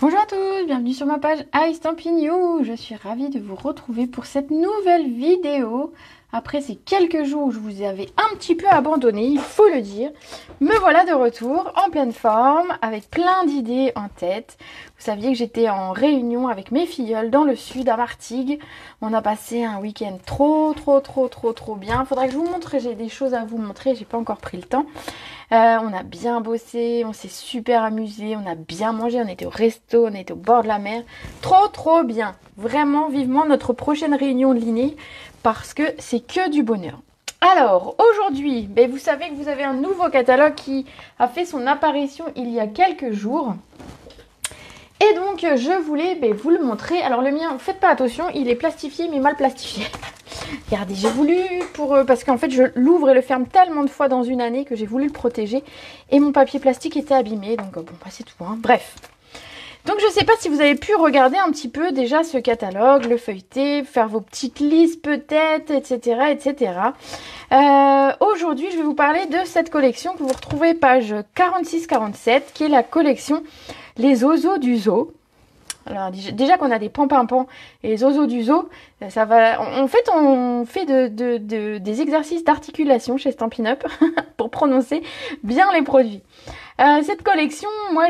Bonjour à tous, bienvenue sur ma page iStampin' You. Je suis ravie de vous retrouver pour cette nouvelle vidéo. Après ces quelques jours où je vous avais un petit peu abandonné, il faut le dire, me voilà de retour en pleine forme, avec plein d'idées en tête. Vous saviez que j'étais en réunion avec mes filleuls dans le sud, à Martigues. On a passé un week-end trop bien. Faudrait que je vous montre, j'ai des choses à vous montrer, j'ai pas encore pris le temps. On a bien bossé, on s'est super amusé, on a bien mangé, on était au resto, on était au bord de la mer. Trop bien. Vraiment vivement notre prochaine réunion de l'inné parce que c'est que du bonheur. Alors aujourd'hui, vous savez que vous avez un nouveau catalogue qui a fait son apparition il y a quelques jours. Et donc je voulais vous le montrer. Alors le mien, faites pas attention, il est plastifié mais mal plastifié. Regardez, j'ai voulu parce qu'en fait je l'ouvre et le ferme tellement de fois dans une année que j'ai voulu le protéger et mon papier plastique était abîmé, donc bon c'est tout, hein. Bref. Donc je sais pas si vous avez pu regarder un petit peu déjà ce catalogue, le feuilleter, faire vos petites listes peut-être, etc. Aujourd'hui je vais vous parler de cette collection que vous retrouvez page 46-47 qui est la collection Les Oiseaux du Zoo. Alors déjà qu'on a des pampins et les oiseaux du zoo, ça va. En fait, on fait des exercices d'articulation chez Stampin' Up pour prononcer bien les produits. Cette collection, moi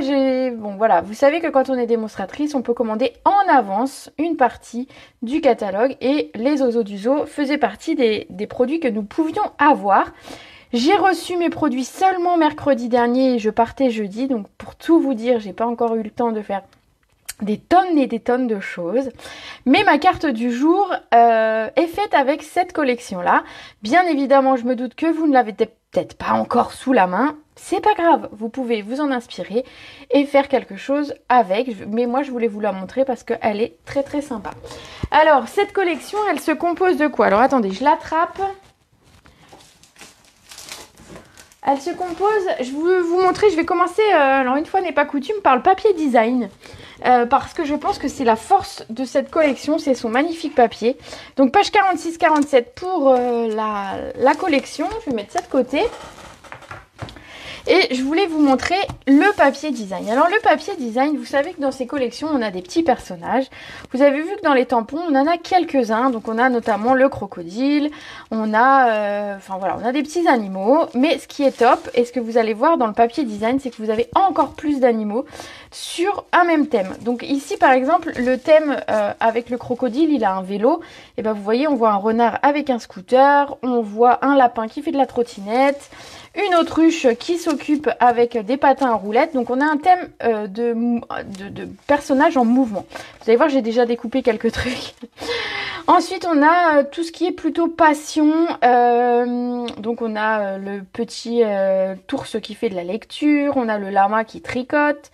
bon voilà, vous savez que quand on est démonstratrice, on peut commander en avance une partie du catalogue et les oiseaux du zoo faisaient partie des produits que nous pouvions avoir. J'ai reçu mes produits seulement mercredi dernier et je partais jeudi, donc pour tout vous dire, j'ai pas encore eu le temps de faire des tonnes et des tonnes de choses. Mais ma carte du jour est faite avec cette collection-là. Bien évidemment, je me doute que vous ne l'avez peut-être pas encore sous la main. C'est pas grave, vous pouvez vous en inspirer et faire quelque chose avec. Mais moi, je voulais vous la montrer parce qu'elle est très sympa. Alors, cette collection, elle se compose de quoi? Alors, attendez, je l'attrape. Elle se compose, je vais vous montrer, je vais commencer, alors une fois n'est pas coutume, par le papier design. Parce que je pense que c'est la force de cette collection, c'est son magnifique papier. Donc page 46-47 pour la collection, je vais mettre ça de côté. Et je voulais vous montrer le papier design. Alors le papier design, vous savez que dans ces collections, on a des petits personnages. Vous avez vu que dans les tampons, on en a quelques-uns. Donc on a notamment le crocodile, on a, on a des petits animaux. Mais ce qui est top, et ce que vous allez voir dans le papier design, c'est que vous avez encore plus d'animaux sur un même thème. Donc ici, par exemple, le thème avec le crocodile, il a un vélo. Et ben vous voyez, on voit un renard avec un scooter, on voit un lapin qui fait de la trottinette, une autruche qui s'occupe avec des patins à roulettes. Donc on a un thème de personnages en mouvement. Vous allez voir, j'ai déjà découpé quelques trucs. Ensuite, on a tout ce qui est plutôt passion. Donc on a le petit ours qui fait de la lecture. On a le lama qui tricote.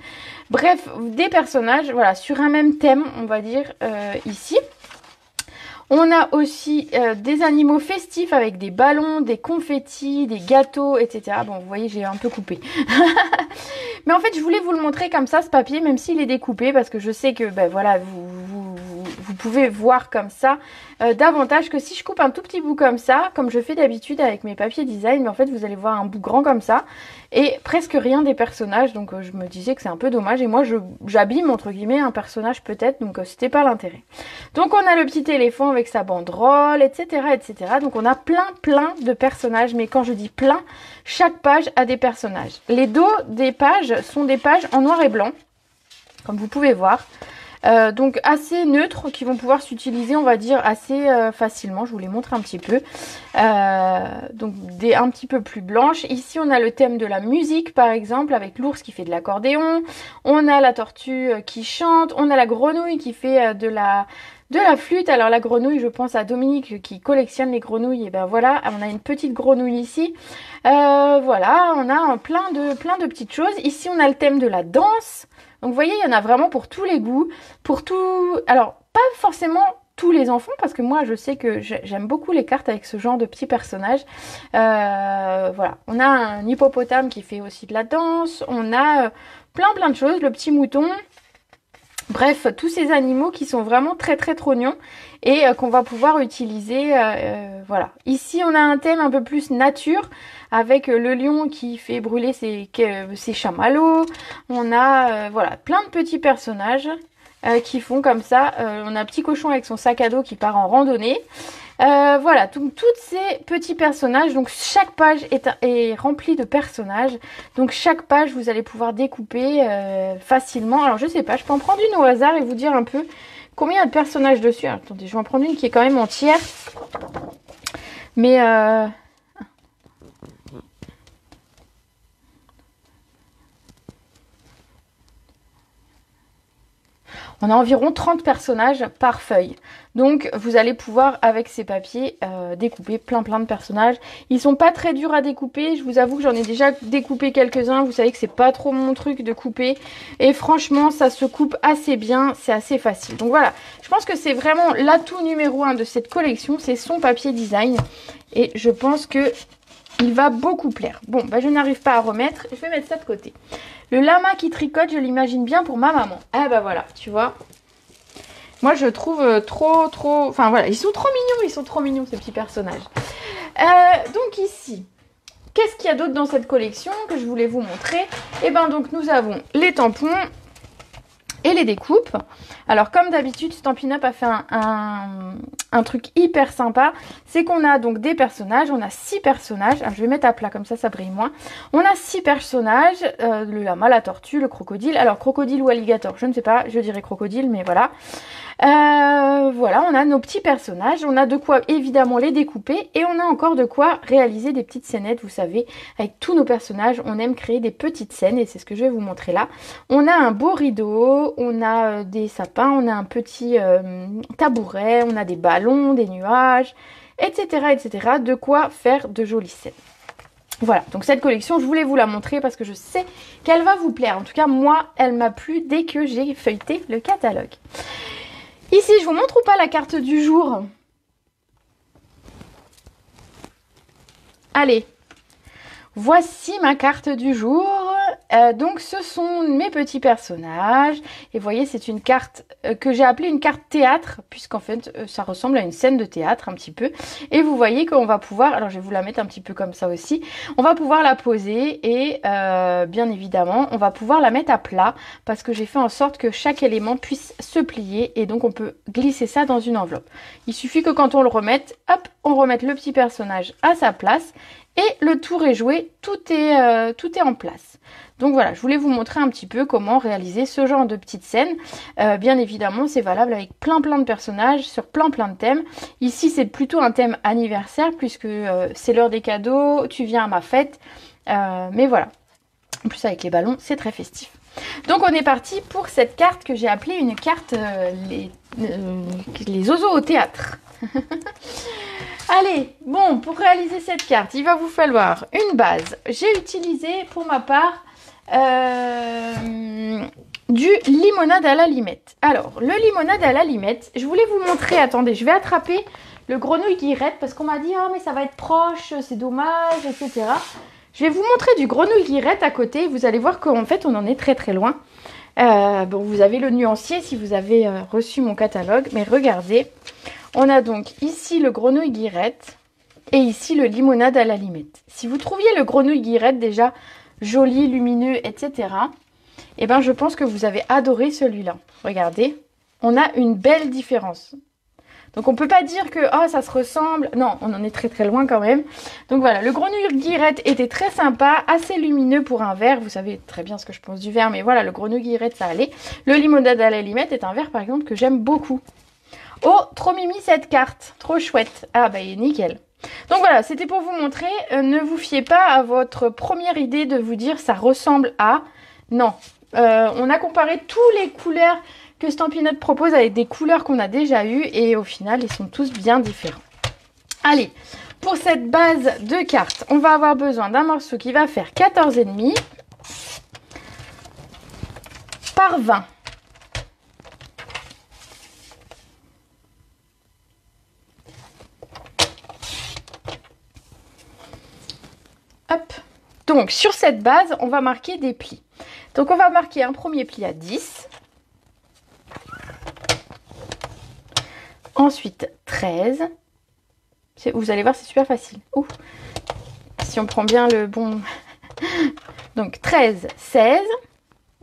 Bref, des personnages, voilà, sur un même thème, on va dire, ici. On a aussi des animaux festifs avec des ballons, des confettis, des gâteaux, etc. Bon, vous voyez, j'ai un peu coupé. Mais en fait, je voulais vous le montrer comme ça, ce papier, même s'il est découpé, parce que je sais que, voilà, vous pouvez voir comme ça davantage que si je coupe un tout petit bout comme ça, comme je fais d'habitude avec mes papiers design, mais en fait, vous allez voir un bout grand comme ça, et presque rien des personnages, donc je me disais que c'est un peu dommage, et moi, j'abîme, entre guillemets, un personnage peut-être, donc c'était pas l'intérêt. Donc, on a le petit éléphant avec sa banderole, etc. Donc, on a plein de personnages, mais quand je dis plein, chaque page a des personnages. Les dos des pages sont des pages en noir et blanc, comme vous pouvez voir. Donc assez neutres, qui vont pouvoir s'utiliser, on va dire, assez facilement. Je vous les montre un petit peu. Donc un petit peu plus blanches. Ici, on a le thème de la musique, par exemple, avec l'ours qui fait de l'accordéon. On a la tortue qui chante. On a la grenouille qui fait de la flûte. Alors la grenouille, je pense à Dominique qui collectionne les grenouilles. Et ben voilà, on a une petite grenouille ici. Voilà, on a plein de petites choses. Ici, on a le thème de la danse. Donc vous voyez, il y en a vraiment pour tous les goûts, pour tout. Alors pas forcément tous les enfants, parce que moi je sais que j'aime beaucoup les cartes avec ce genre de petits personnages. Voilà, on a un hippopotame qui fait aussi de la danse. On a plein de choses. Le petit mouton. Bref, tous ces animaux qui sont vraiment très très trognons et qu'on va pouvoir utiliser. Voilà. Ici, on a un thème un peu plus nature avec le lion qui fait brûler ses chamallows. On a voilà, plein de petits personnages qui font comme ça. On a un petit cochon avec son sac à dos qui part en randonnée. Voilà, donc tous ces petits personnages, donc chaque page est remplie de personnages. Donc chaque page, vous allez pouvoir découper facilement. Alors je sais pas, je peux en prendre une au hasard et vous dire un peu combien il y a de personnages dessus. Alors, attendez, je vais en prendre une qui est quand même entière. Mais on a environ 30 personnages par feuille. Donc vous allez pouvoir avec ces papiers découper plein de personnages. Ils sont pas très durs à découper. Je vous avoue que j'en ai déjà découpé quelques-uns. Vous savez que c'est pas trop mon truc de couper. Et franchement ça se coupe assez bien. C'est assez facile. Donc voilà. Je pense que c'est vraiment l'atout numéro 1 de cette collection. C'est son papier design. Et je pense que il va beaucoup plaire. Bon, bah je n'arrive pas à remettre. Je vais mettre ça de côté. Le lama qui tricote, je l'imagine bien pour ma maman. Ah bah voilà, tu vois. Moi je trouve trop... Enfin voilà, ils sont trop mignons ces petits personnages. Donc ici, qu'est-ce qu'il y a d'autre dans cette collection que je voulais vous montrer? Eh ben donc nous avons les tampons et les découpes. Alors comme d'habitude, Stampin' Up a fait un truc hyper sympa. C'est qu'on a donc des personnages. On a 6 personnages. Alors, je vais mettre à plat comme ça brille moins. On a 6 personnages. Le lama, la tortue, le crocodile. Alors crocodile ou alligator, je ne sais pas. Je dirais crocodile, mais voilà. Voilà, on a nos petits personnages. On a de quoi évidemment les découper. Et on a encore de quoi réaliser des petites scénettes. Vous savez, avec tous nos personnages, on aime créer des petites scènes. Et c'est ce que je vais vous montrer là. On a un beau rideau. On a des sapins. On a un petit tabouret. On a des ballons, des nuages, etc., etc. De quoi faire de jolies scènes. Voilà, donc cette collection, je voulais vous la montrer parce que je sais qu'elle va vous plaire. En tout cas, moi, elle m'a plu dès que j'ai feuilleté le catalogue. Ici, je vous montre ou pas la carte du jour? Allez, voici ma carte du jour. Donc ce sont mes petits personnages. Et vous voyez, c'est une carte que j'ai appelée une carte théâtre, puisqu'en fait, ça ressemble à une scène de théâtre un petit peu. Et vous voyez qu'on va pouvoir, alors je vais vous la mettre un petit peu comme ça aussi, on va pouvoir la poser et bien évidemment, on va pouvoir la mettre à plat, parce que j'ai fait en sorte que chaque élément puisse se plier et donc on peut glisser ça dans une enveloppe. Il suffit que quand on le remette, hop, on remette le petit personnage à sa place et le tour est joué, tout est en place. Donc voilà, je voulais vous montrer un petit peu comment réaliser ce genre de petites scènes. Bien évidemment, c'est valable avec plein de personnages sur plein de thèmes. Ici, c'est plutôt un thème anniversaire puisque c'est l'heure des cadeaux, tu viens à ma fête. Mais voilà, en plus avec les ballons, c'est très festif. Donc on est parti pour cette carte que j'ai appelée une carte les oiseaux au théâtre. Allez, bon, pour réaliser cette carte, il va vous falloir une base. J'ai utilisé pour ma part du limonade à la limette. Alors, le limonade à la limette, je voulais vous montrer, attendez, je vais attraper le grenouille guillerette parce qu'on m'a dit, ah mais ça va être proche, c'est dommage, etc. Je vais vous montrer du grenouille guillerette à côté, vous allez voir qu'en fait on en est très loin. Bon, vous avez le nuancier si vous avez reçu mon catalogue, mais regardez, on a donc ici le grenouille guillerette et ici le limonade à la limette. Si vous trouviez le grenouille guillerette déjà joli, lumineux, etc., eh ben je pense que vous avez adoré celui-là. Regardez, on a une belle différence. Donc on peut pas dire que oh, ça se ressemble. Non, on en est très loin quand même. Donc voilà, le grenouille guillerette était très sympa, assez lumineux pour un verre. Vous savez très bien ce que je pense du verre, mais voilà, le grenouille guillerette ça allait. Le limonade à la limette est un verre par exemple que j'aime beaucoup. Oh, trop mimi cette carte, trop chouette. Ah bah nickel. Donc voilà, c'était pour vous montrer, ne vous fiez pas à votre première idée de vous dire ça ressemble à... Non, on a comparé toutes les couleurs que Stampin' Up propose avec des couleurs qu'on a déjà eues et au final, ils sont tous bien différents. Allez, pour cette base de cartes, on va avoir besoin d'un morceau qui va faire 14,5 par 20. Hop. Donc sur cette base, on va marquer des plis. Donc on va marquer un premier pli à 10. Ensuite, 13. Vous allez voir, c'est super facile. Ouh. Si on prend bien le bon... Donc, 13, 16.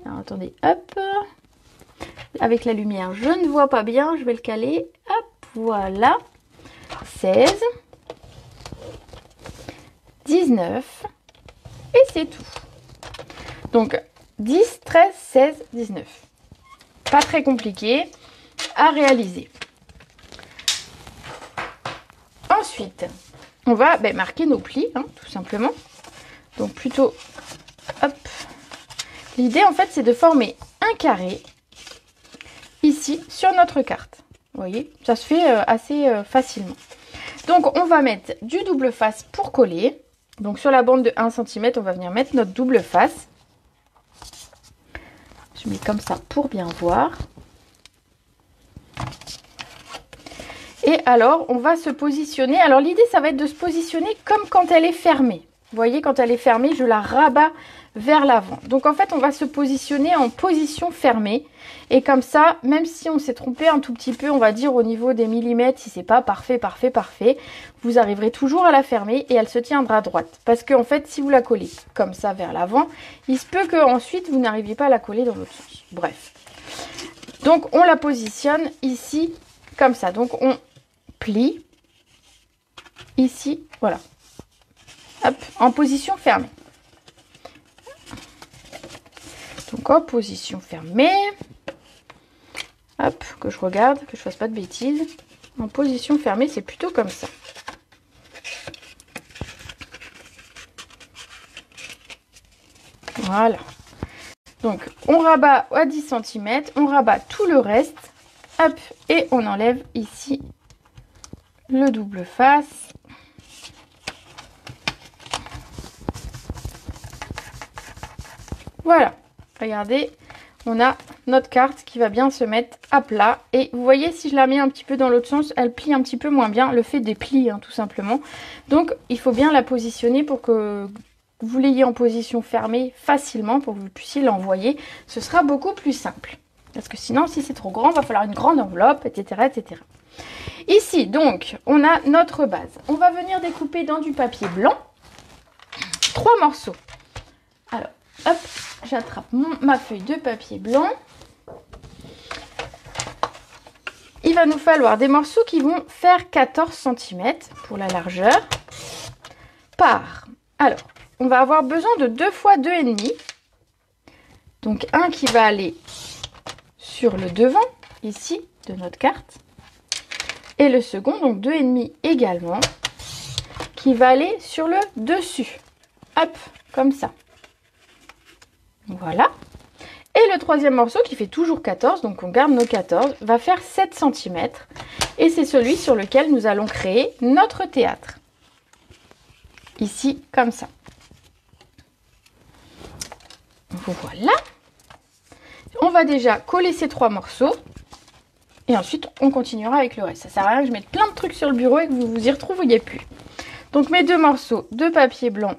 Alors, attendez, hop. Avec la lumière, je ne vois pas bien. Je vais le caler. Hop, voilà. 16. 19. Et c'est tout. Donc, 10, 13, 16, 19. Pas très compliqué à réaliser. Ensuite, on va marquer nos plis, hein, tout simplement. Donc plutôt, hop. L'idée, en fait, c'est de former un carré ici sur notre carte. Vous voyez, ça se fait assez facilement. Donc, on va mettre du double face pour coller. Donc, sur la bande de 1 cm, on va venir mettre notre double face. Je mets comme ça pour bien voir. Et alors, on va se positionner. Alors, l'idée, ça va être de se positionner comme quand elle est fermée. Vous voyez, quand elle est fermée, je la rabats vers l'avant. Donc, en fait, on va se positionner en position fermée. Et comme ça, même si on s'est trompé un tout petit peu, on va dire au niveau des millimètres, si c'est pas parfait, vous arriverez toujours à la fermer et elle se tiendra droite. Parce qu'en fait, si vous la collez comme ça vers l'avant, il se peut qu'ensuite, vous n'arriviez pas à la coller dans l'autre sens. Bref. Donc, on la positionne ici, comme ça. Donc, on plie ici, voilà. Hop, en position fermée. Donc en position fermée. Hop, que je regarde, que je fasse pas de bêtises. En position fermée, c'est plutôt comme ça. Voilà. Donc on rabat à 10 cm, on rabat tout le reste. Hop, et on enlève ici le double face. Voilà, regardez, on a notre carte qui va bien se mettre à plat. Et vous voyez, si je la mets un petit peu dans l'autre sens, elle plie un petit peu moins bien. Le fait des plis, hein, tout simplement. Donc, il faut bien la positionner pour que vous l'ayez en position fermée facilement, pour que vous puissiez l'envoyer. Ce sera beaucoup plus simple. Parce que sinon, si c'est trop grand, il va falloir une grande enveloppe, etc., etc. Ici, donc, on a notre base. On va venir découper dans du papier blanc 3 morceaux. Alors, hop, j'attrape ma feuille de papier blanc. Il va nous falloir des morceaux qui vont faire 14 cm pour la largeur. Alors, on va avoir besoin de 2 fois 2,5. Donc, un qui va aller sur le devant, ici, de notre carte. Et le second, donc 2,5 également, qui va aller sur le dessus. Hop, comme ça. Voilà. Et le troisième morceau qui fait toujours 14, donc on garde nos 14, va faire 7 cm. Et c'est celui sur lequel nous allons créer notre théâtre. Ici, comme ça. Voilà. On va déjà coller ces 3 morceaux. Et ensuite, on continuera avec le reste. Ça sert à rien que je mette plein de trucs sur le bureau et que vous vous y retrouviez plus. Donc mes 2 morceaux de papier blanc.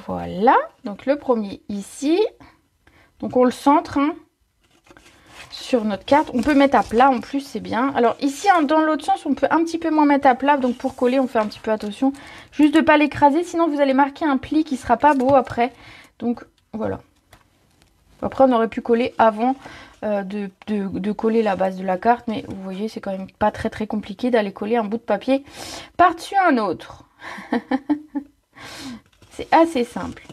Voilà, donc le premier ici. Donc on le centre hein, sur notre carte. On peut mettre à plat en plus, c'est bien. Alors ici, hein, dans l'autre sens, on peut un petit peu moins mettre à plat. Donc pour coller, on fait un petit peu attention. Juste de ne pas l'écraser, sinon vous allez marquer un pli qui ne sera pas beau après. Donc voilà. Après, on aurait pu coller avant de coller la base de la carte. Mais vous voyez, c'est quand même pas très très compliqué d'aller coller un bout de papier par-dessus un autre. C'est assez simple.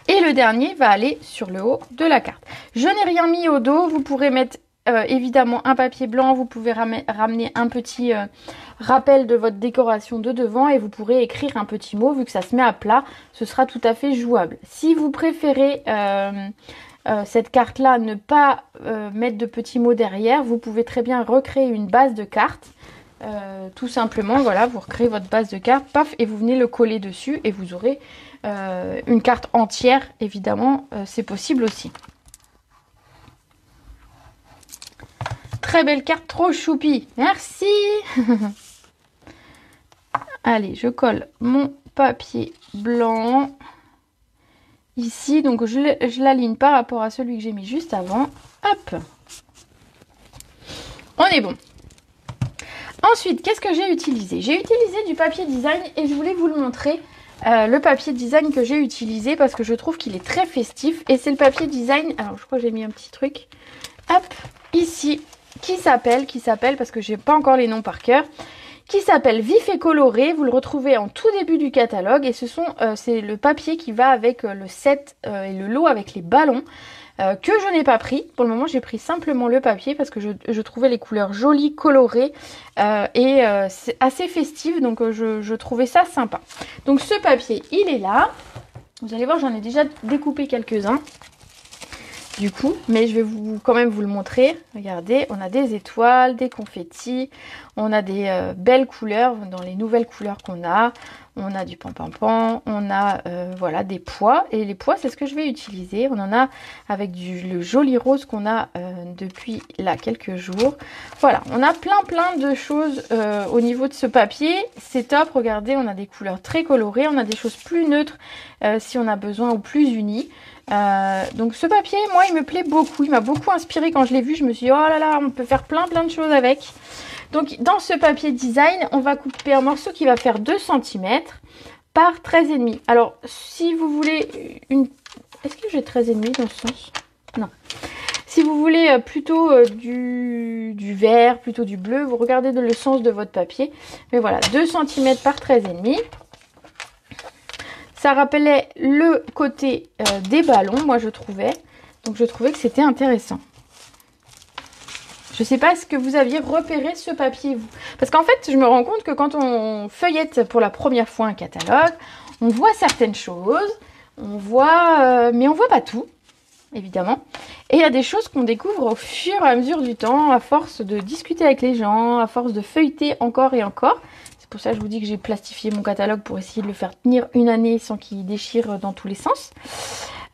Et le dernier va aller sur le haut de la carte. Je n'ai rien mis au dos. Vous pourrez mettre évidemment un papier blanc. Vous pouvez ramener un petit rappel de votre décoration de devant. Et vous pourrez écrire un petit mot. Vu que ça se met à plat, ce sera tout à fait jouable. Si vous préférez cette carte-là, ne pas mettre de petits mots derrière, vous pouvez très bien recréer une base de carte. Tout simplement, voilà, vous recréez votre base de carte, paf, et vous venez le coller dessus et vous aurez une carte entière, évidemment, c'est possible aussi. très belle carte, trop choupi. Merci. Allez, je colle mon papier blanc ici. Donc, je l'aligne par rapport à celui que j'ai mis juste avant. Hop. On est bon. Ensuite, qu'est-ce que j'ai utilisé? J'ai utilisé du papier design et je voulais vous le montrer. Le papier design que j'ai utilisé parce que je trouve qu'il est très festif. Et c'est le papier design, alors je crois que j'ai mis un petit truc. Hop, ici, qui s'appelle, parce que j'ai pas encore les noms par cœur, qui s'appelle Vif et Coloré. Vous le retrouvez en tout début du catalogue et c'est le papier qui va avec le set et le lot avec les ballons que je n'ai pas pris. Pour le moment, j'ai pris simplement le papier parce que je trouvais les couleurs jolies, colorées et c'est assez festif, donc je trouvais ça sympa. Donc ce papier, il est là. Vous allez voir, j'en ai déjà découpé quelques-uns. Du coup, mais je vais quand même vous le montrer. Regardez, on a des étoiles, des confettis, on a des belles couleurs dans les nouvelles couleurs qu'on a. On a du pan-pan-pan, on a voilà, des pois. Et les pois, c'est ce que je vais utiliser. On en a avec le joli rose qu'on a depuis là quelques jours. Voilà, on a plein de choses au niveau de ce papier. C'est top, regardez, on a des couleurs très colorées. On a des choses plus neutres si on a besoin ou plus unies. Donc ce papier, moi, il me plaît beaucoup. Il m'a beaucoup inspiré quand je l'ai vu. Je me suis dit, oh là là, on peut faire plein de choses avec. Donc dans ce papier design, on va couper un morceau qui va faire 2 cm par 13,5. Alors si vous voulez une... Est-ce que j'ai 13,5 dans ce sens? Non. Si vous voulez plutôt du vert, plutôt du bleu, vous regardez le sens de votre papier. Mais voilà, 2 cm par 13,5. Ça rappelait le côté des ballons, moi je trouvais. Donc je trouvais que c'était intéressant. Je ne sais pas ce que vous aviez repéré ce papier, vous. Parce qu'en fait, je me rends compte que quand on feuillette pour la première fois un catalogue, on voit certaines choses, on voit, mais on ne voit pas tout, évidemment. Et il y a des choses qu'on découvre au fur et à mesure du temps, à force de discuter avec les gens, à force de feuilleter encore et encore. C'est pour ça que je vous dis que j'ai plastifié mon catalogue pour essayer de le faire tenir une année sans qu'il déchire dans tous les sens.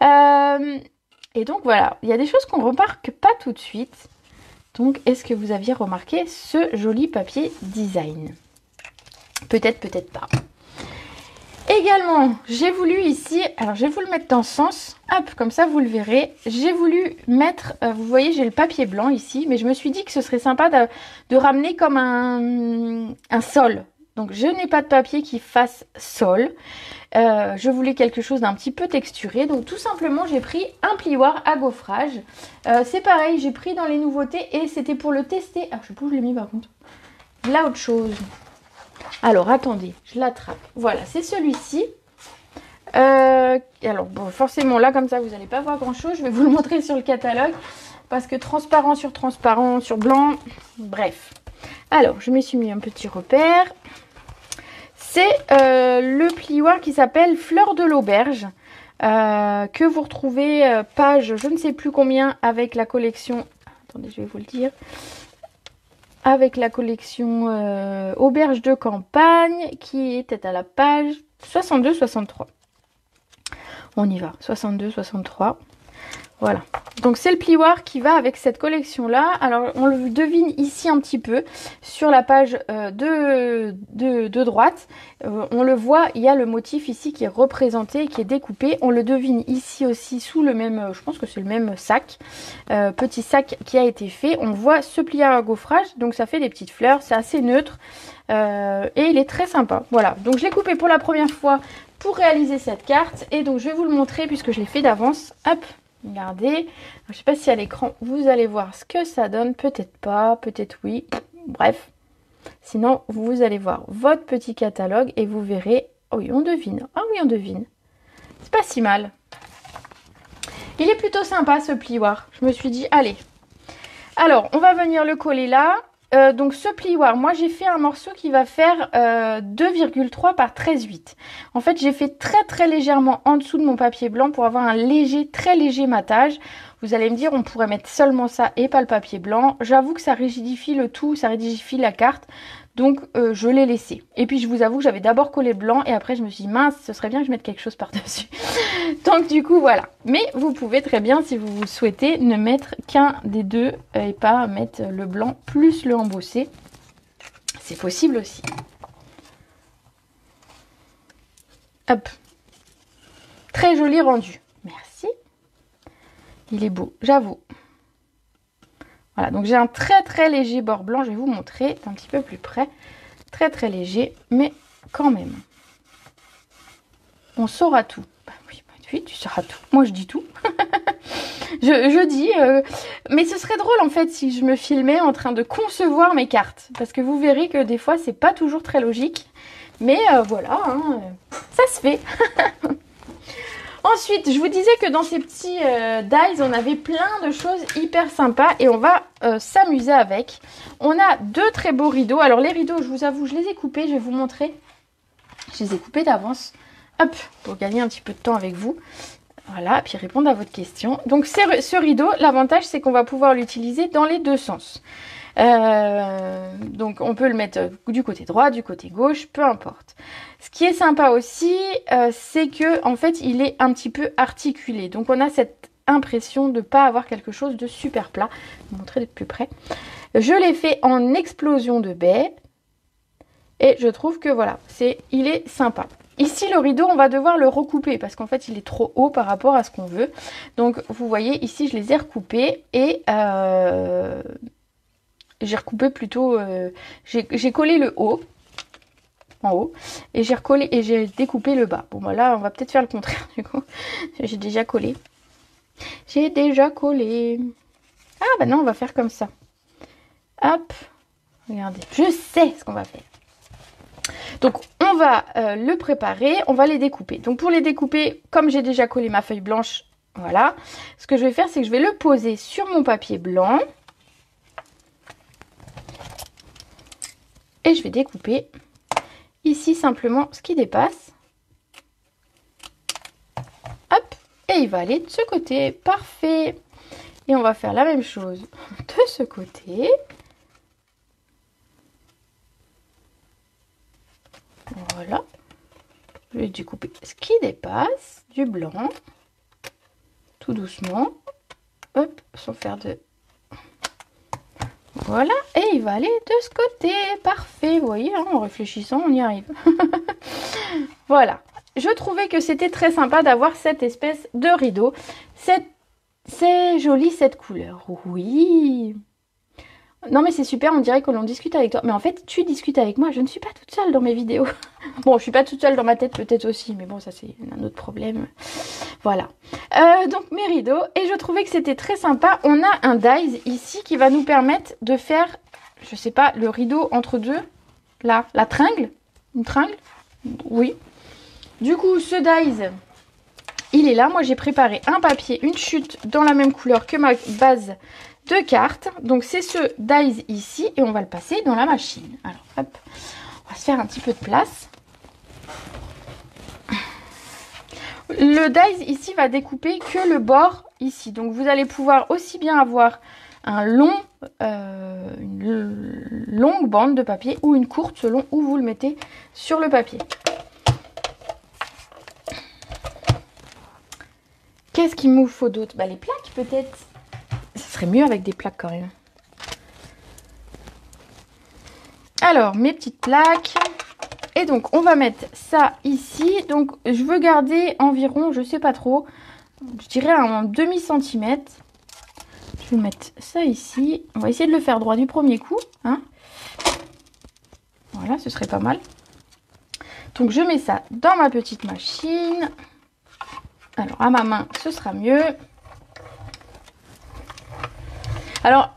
Et donc voilà, il y a des choses qu'on ne remarque pas tout de suite. Donc, est-ce que vous aviez remarqué ce joli papier design? Peut-être, peut-être pas. Également, j'ai voulu ici, alors je vais vous le mettre dans ce sens, hop, comme ça vous le verrez. J'ai voulu mettre, vous voyez, j'ai le papier blanc ici, mais je me suis dit que ce serait sympa de ramener comme un sol. Donc, je n'ai pas de papier qui fasse sol. Je voulais quelque chose d'un petit peu texturé, donc tout simplement j'ai pris un plioir à gaufrage. C'est pareil, j'ai pris dans les nouveautés et c'était pour le tester. Ah, je sais pas où je l'ai mis par contre. Là, autre chose. Alors attendez, je l'attrape. Voilà, c'est celui-ci. Alors bon, forcément là comme ça vous n'allez pas voir grand chose. Je vais vous le montrer sur le catalogue parce que transparent sur blanc, bref. Alors je me suis mis un petit repère. C'est le plioir qui s'appelle Fleur de l'auberge, que vous retrouvez page je ne sais plus combien avec la collection, attendez je vais vous le dire, avec la collection Auberge de campagne qui était à la page 62-63. On y va, 62-63. Voilà, donc c'est le plioir qui va avec cette collection là. Alors on le devine ici un petit peu sur la page de droite. On le voit, il y a le motif ici qui est représenté, qui est découpé. On le devine ici aussi sous le même, je pense que c'est le même sac, petit sac qui a été fait. On voit ce pliant à gaufrage, donc ça fait des petites fleurs, c'est assez neutre et il est très sympa. Voilà, donc je l'ai coupé pour la première fois pour réaliser cette carte et donc je vais vous le montrer puisque je l'ai fait d'avance. Hop. Regardez, je ne sais pas si à l'écran vous allez voir ce que ça donne, peut-être pas, peut-être oui, bref. Sinon, vous allez voir votre petit catalogue et vous verrez, oh oui, on devine, ah oui, on devine. C'est pas si mal. Il est plutôt sympa ce plioir, je me suis dit, allez. Alors, on va venir le coller là. Donc ce plioir, moi j'ai fait un morceau qui va faire 2,3 par 13,8. En fait j'ai fait très légèrement en dessous de mon papier blanc pour avoir un très léger matage, Vous allez me dire, on pourrait mettre seulement ça et pas le papier blanc. J'avoue que ça rigidifie le tout, ça rigidifie la carte. Donc, je l'ai laissé. Et puis, je vous avoue que j'avais d'abord collé le blanc et après, je me suis dit, mince, ce serait bien que je mette quelque chose par-dessus. Donc, du coup, voilà. Mais vous pouvez très bien, si vous le souhaitez, ne mettre qu'un des deux et pas mettre le blanc plus le embossé. C'est possible aussi. Hop. Très joli rendu. Merci. Il est beau, j'avoue. Voilà, donc j'ai un très très léger bord blanc. Je vais vous montrer un petit peu plus près. Très très léger, mais quand même. On saura tout. Bah oui, tu sauras tout. Moi, je dis tout. je dis... Mais ce serait drôle, en fait, si je me filmais en train de concevoir mes cartes. Parce que vous verrez que des fois, c'est pas toujours très logique. Mais voilà, hein, ça se fait. Ensuite, je vous disais que dans ces petits dies, on avait plein de choses hyper sympas et on va s'amuser avec. On a deux très beaux rideaux. Alors les rideaux, je vous avoue, je les ai coupés, je vais vous montrer. Je les ai coupés d'avance, hop, pour gagner un petit peu de temps avec vous. Voilà, puis répondre à votre question. Donc ce rideau, l'avantage, c'est qu'on va pouvoir l'utiliser dans les deux sens. Donc on peut le mettre du côté droit, du côté gauche, peu importe. Ce qui est sympa aussi, c'est que en fait il est un petit peu articulé. Donc on a cette impression de ne pas avoir quelque chose de super plat. Je vais vous montrer de plus près. Je l'ai fait en explosion de baie. Et je trouve que voilà, il est sympa. Ici, le rideau, on va devoir le recouper parce qu'en fait, il est trop haut par rapport à ce qu'on veut. Donc, vous voyez, ici, je les ai recoupés et j'ai recoupé plutôt... j'ai collé le haut, en haut, et j'ai recollé et j'ai découpé le bas. Bon, bah là, on va peut-être faire le contraire, du coup. J'ai déjà collé. J'ai déjà collé. Ah, bah non, on va faire comme ça. Hop, regardez. Je sais ce qu'on va faire. Donc, on va le préparer, on va les découper. Donc, pour les découper, comme j'ai déjà collé ma feuille blanche, voilà. Ce que je vais faire, c'est que je vais le poser sur mon papier blanc. Et je vais découper ici simplement ce qui dépasse. Hop, et il va aller de ce côté. Parfait. Et on va faire la même chose de ce côté. Voilà. Je vais découper ce qui dépasse du blanc. Tout doucement. Hop, sans faire de... Voilà, et il va aller de ce côté. Parfait, vous voyez, hein, en réfléchissant, on y arrive. Voilà, je trouvais que c'était très sympa d'avoir cette espèce de rideau. C'est joli cette couleur, oui. Non mais c'est super, on dirait que l'on discute avec toi. Mais en fait, tu discutes avec moi, je ne suis pas toute seule dans mes vidéos. Bon, je suis pas toute seule dans ma tête peut-être aussi, mais bon, ça c'est un autre problème. Voilà. Donc mes rideaux, et je trouvais que c'était très sympa. On a un dies ici qui va nous permettre de faire, je sais pas, le rideau entre deux. Là, la tringle. Une tringle. Oui. Du coup, ce dies, il est là. Moi, j'ai préparé un papier, une chute dans la même couleur que ma base de cartes. Donc c'est ce dies ici et on va le passer dans la machine. Alors hop, on va se faire un petit peu de place. Le dies ici va découper que le bord ici. Donc vous allez pouvoir aussi bien avoir une longue bande de papier ou une courte selon où vous le mettez sur le papier. Qu'est-ce qu'il me faut d'autre? Bah, les plaques peut-être. Ce serait mieux avec des plaques quand même. Alors, mes petites plaques. Et donc, on va mettre ça ici. Donc, je veux garder environ, je sais pas trop, je dirais un demi-centimètre. Je vais mettre ça ici. On va essayer de le faire droit du premier coup. Hein. Voilà, ce serait pas mal. Donc, je mets ça dans ma petite machine. Alors, à ma main, ce sera mieux. Alors,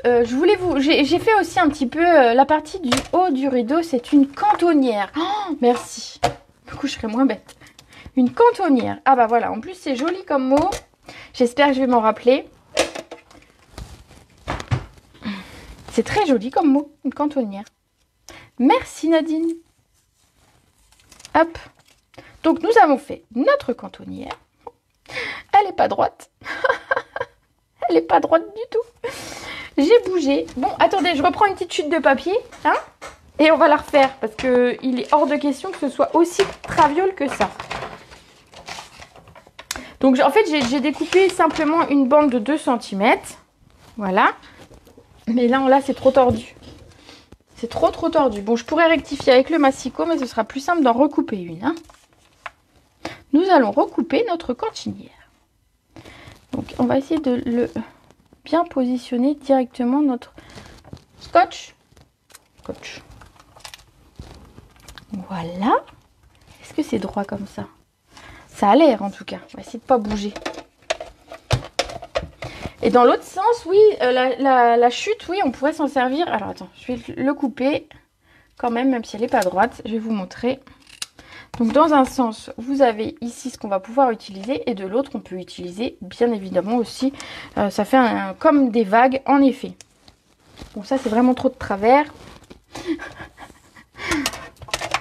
j'ai fait aussi un petit peu la partie du haut du rideau. C'est une cantonnière. Oh, merci. Du coup, je serai moins bête. Une cantonnière. Ah bah voilà. En plus, c'est joli comme mot. J'espère que je vais m'en rappeler. C'est très joli comme mot. Une cantonnière. Merci Nadine. Hop. Donc, nous avons fait notre cantonnière. Elle n'est pas droite. Elle est pas droite du tout. J'ai bougé. Bon, attendez, je reprends une petite chute de papier. Hein, et on va la refaire. Parce qu'il est hors de question que ce soit aussi traviole que ça. Donc, en fait, j'ai découpé simplement une bande de 2 cm. Voilà. Mais là, c'est trop tordu. C'est trop tordu. Bon, je pourrais rectifier avec le massicot, mais ce sera plus simple d'en recouper une. Hein. Nous allons recouper notre cantinière. Donc, on va essayer de le bien positionner directement notre scotch. Voilà. Est-ce que c'est droit comme ça? Ça a l'air en tout cas. On va essayer de ne pas bouger. Et dans l'autre sens, oui, la chute, oui, on pourrait s'en servir. Alors, attends, je vais le couper quand même si elle n'est pas droite. Je vais vous montrer. Donc, dans un sens, vous avez ici ce qu'on va pouvoir utiliser. Et de l'autre, on peut utiliser, bien évidemment, aussi. Ça fait comme des vagues, en effet. Bon, ça, c'est vraiment trop de travers.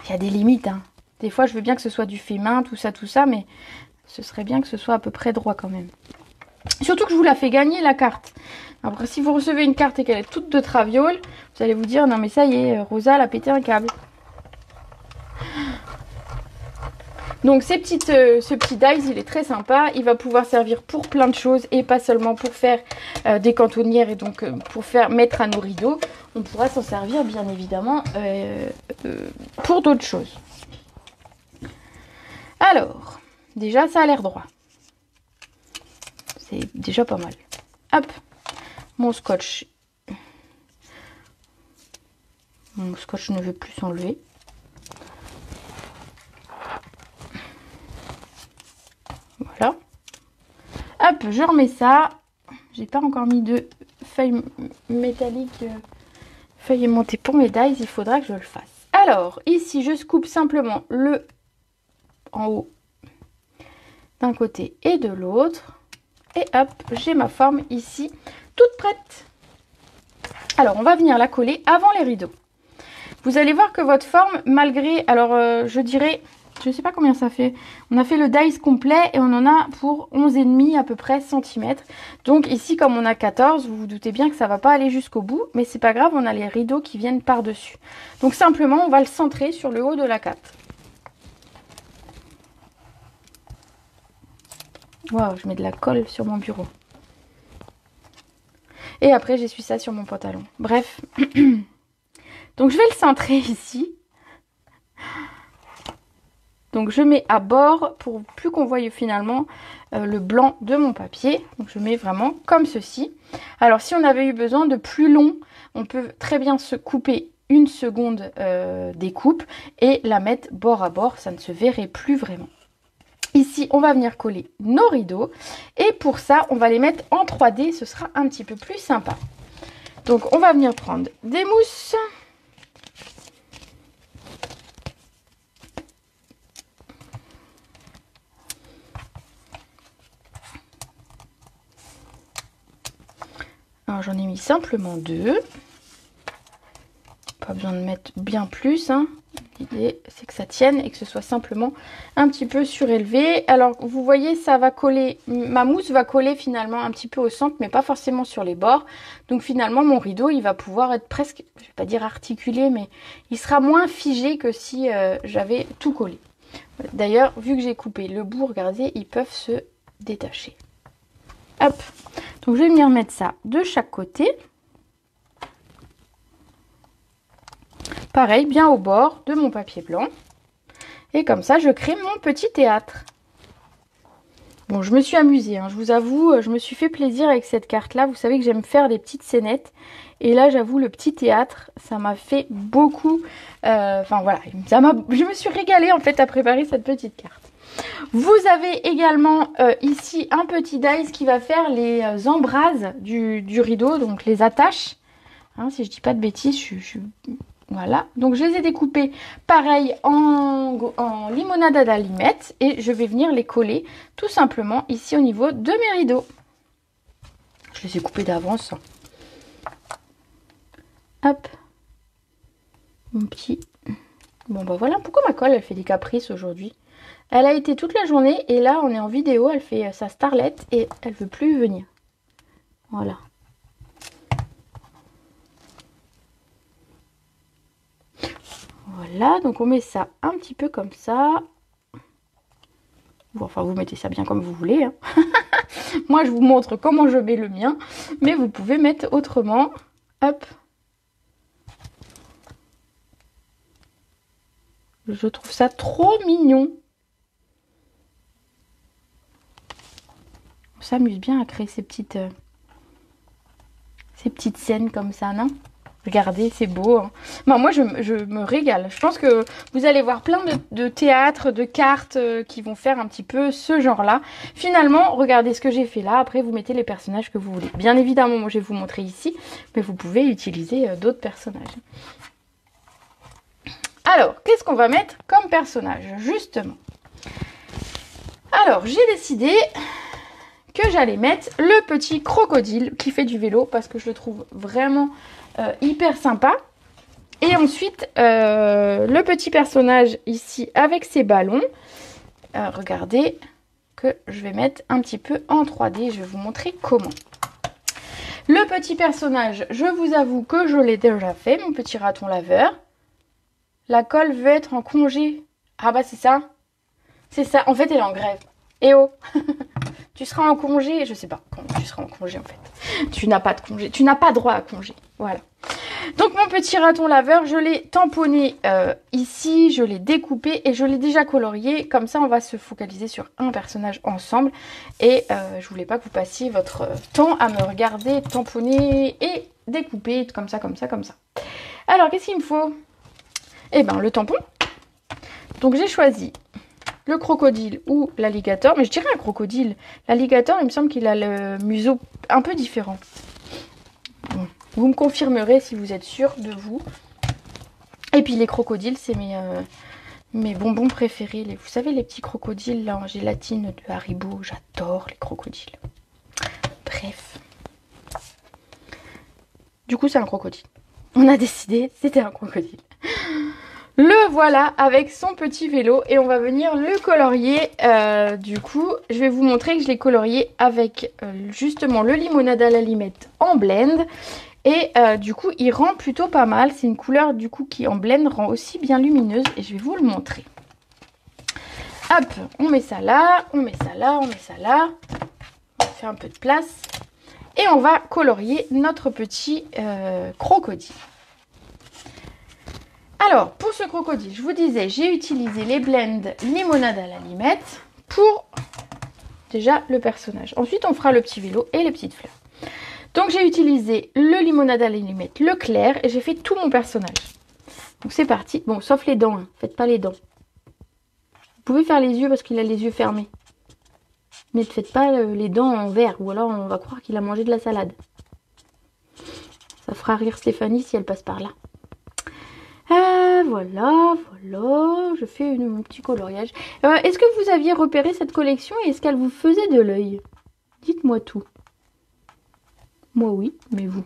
Il y a des limites, hein. Des fois, je veux bien que ce soit du fait main, tout ça, mais ce serait bien que ce soit à peu près droit quand même. Surtout que je vous la fais gagner la carte. Après, si vous recevez une carte et qu'elle est toute de traviole, vous allez vous dire, non mais ça y est, Rosa, elle a pété un câble. Donc ce petit dies, il est très sympa. Il va pouvoir servir pour plein de choses et pas seulement pour faire des cantonnières et donc pour mettre à nos rideaux. On pourra s'en servir bien évidemment pour d'autres choses. Alors, déjà ça a l'air droit. C'est déjà pas mal. Hop, mon scotch. Mon scotch ne veut plus s'enlever. Voilà. Hop, je remets ça. J'ai pas encore mis de feuilles métalliques, feuilles aimantées pour mes dies. Il faudra que je le fasse. Alors, ici, je coupe simplement le en haut d'un côté et de l'autre. Et hop, j'ai ma forme ici, toute prête. Alors, on va venir la coller avant les rideaux. Vous allez voir que votre forme, malgré, alors je dirais, je ne sais pas combien ça fait. On a fait le dies complet et on en a pour 11,5 à peu près centimètres. Donc ici, comme on a 14, vous vous doutez bien que ça ne va pas aller jusqu'au bout. Mais c'est pas grave, on a les rideaux qui viennent par-dessus. Donc simplement, on va le centrer sur le haut de la cape. Waouh, je mets de la colle sur mon bureau. Et après, j'essuie ça sur mon pantalon. Bref. Donc, je vais le centrer ici. Donc, je mets à bord pour plus qu'on voie finalement le blanc de mon papier. Donc, je mets vraiment comme ceci. Alors, si on avait eu besoin de plus long, on peut très bien se couper une seconde découpe et la mettre bord à bord. Ça ne se verrait plus vraiment. Ici, on va venir coller nos rideaux. Et pour ça, on va les mettre en 3D. Ce sera un petit peu plus sympa. Donc, on va venir prendre des mousses. Alors, j'en ai mis simplement 2. Pas besoin de mettre bien plus, hein. L'idée, c'est que ça tienne et que ce soit simplement un petit peu surélevé. Alors, vous voyez, ça va coller, ma mousse va coller finalement un petit peu au centre, mais pas forcément sur les bords. Donc, finalement, mon rideau, il va pouvoir être presque, je vais pas dire articulé, mais il sera moins figé que si j'avais tout collé. D'ailleurs, vu que j'ai coupé le bout, regardez, ils peuvent se détacher. Hop. Donc, je vais venir mettre ça de chaque côté. Pareil, bien au bord de mon papier blanc. Et comme ça, je crée mon petit théâtre. Bon, je me suis amusée, hein, je vous avoue, je me suis fait plaisir avec cette carte-là. Vous savez que j'aime faire des petites scénettes. Et là, j'avoue, le petit théâtre, ça m'a fait beaucoup... Enfin, voilà, je me suis régalée, en fait, à préparer cette petite carte. Vous avez également ici un petit dies qui va faire les embrasses du rideau, donc les attaches. Hein, si je dis pas de bêtises, Voilà, donc je les ai découpés pareil en limonade à l'allimette et je vais venir les coller tout simplement ici au niveau de mes rideaux. Je les ai coupés d'avance. Hop, mon petit... Bon bah voilà, pourquoi ma colle elle fait des caprices aujourd'hui? Elle a été toute la journée et là on est en vidéo, elle fait sa starlette et elle veut plus venir. Voilà. Voilà, donc on met ça un petit peu comme ça. Enfin, vous mettez ça bien comme vous voulez. Hein. Moi, je vous montre comment je mets le mien. Mais vous pouvez mettre autrement. Hop. Je trouve ça trop mignon. On s'amuse bien à créer ces petites scènes comme ça, non? Regardez, c'est beau. Hein. Bon, moi, je me régale. Je pense que vous allez voir plein de théâtres, de cartes qui vont faire un petit peu ce genre-là. Finalement, regardez ce que j'ai fait là. Après, vous mettez les personnages que vous voulez. Bien évidemment, moi, je vais vous montrer ici. Mais vous pouvez utiliser d'autres personnages. Alors, qu'est-ce qu'on va mettre comme personnage, justement? Alors, j'ai décidé que j'allais mettre le petit crocodile qui fait du vélo parce que je le trouve vraiment hyper sympa. Et ensuite, le petit personnage ici avec ses ballons. Regardez que je vais mettre un petit peu en 3D. Je vais vous montrer comment. Le petit personnage, je vous avoue que je l'ai déjà fait, mon petit raton laveur. La colle veut être en congé. Ah bah c'est ça. C'est ça. En fait, elle est en grève. Eh oh tu seras en congé. Je sais pas quand tu seras en congé en fait. Tu n'as pas de congé. Tu n'as pas droit à congé. Voilà. Donc mon petit raton laveur, je l'ai tamponné ici. Je l'ai découpé et je l'ai déjà colorié. Comme ça, on va se focaliser sur un personnage ensemble. Et je voulais pas que vous passiez votre temps à me regarder tamponner et découper comme ça, comme ça, comme ça. Alors, qu'est-ce qu'il me faut? Eh ben, le tampon. Donc, j'ai choisi le crocodile ou l'alligator. Mais je dirais un crocodile. L'alligator, il me semble qu'il a le museau un peu différent. Bon, vous me confirmerez si vous êtes sûr de vous. Et puis, les crocodiles, c'est mes bonbons préférés. Vous savez, les petits crocodiles là, en gélatine de Haribo. J'adore les crocodiles. Bref. Du coup, c'est un crocodile. On a décidé, c'était un crocodile. Le voilà avec son petit vélo et on va venir le colorier. Du coup, je vais vous montrer que je l'ai colorié avec justement le limonade à la limette en blend. Et du coup, il rend plutôt pas mal. C'est une couleur du coup qui en blend rend aussi bien lumineuse et je vais vous le montrer. Hop, on met ça là, on met ça là, on met ça là. On fait un peu de place. Et on va colorier notre petit crocodile. Alors, pour ce crocodile, je vous disais, j'ai utilisé les blends limonade à la limette pour déjà le personnage. Ensuite, on fera le petit vélo et les petites fleurs. Donc, j'ai utilisé le limonade à la limette, le clair, et j'ai fait tout mon personnage. Donc, c'est parti. Bon, sauf les dents, hein. Faites pas les dents. Vous pouvez faire les yeux parce qu'il a les yeux fermés. Mais ne faites pas les dents en vert, ou alors on va croire qu'il a mangé de la salade. Ça fera rire Stéphanie si elle passe par là. Voilà, je fais mon petit coloriage. Est-ce que vous aviez repéré cette collection et est-ce qu'elle vous faisait de l'œil? Dites-moi tout. Moi oui, mais vous?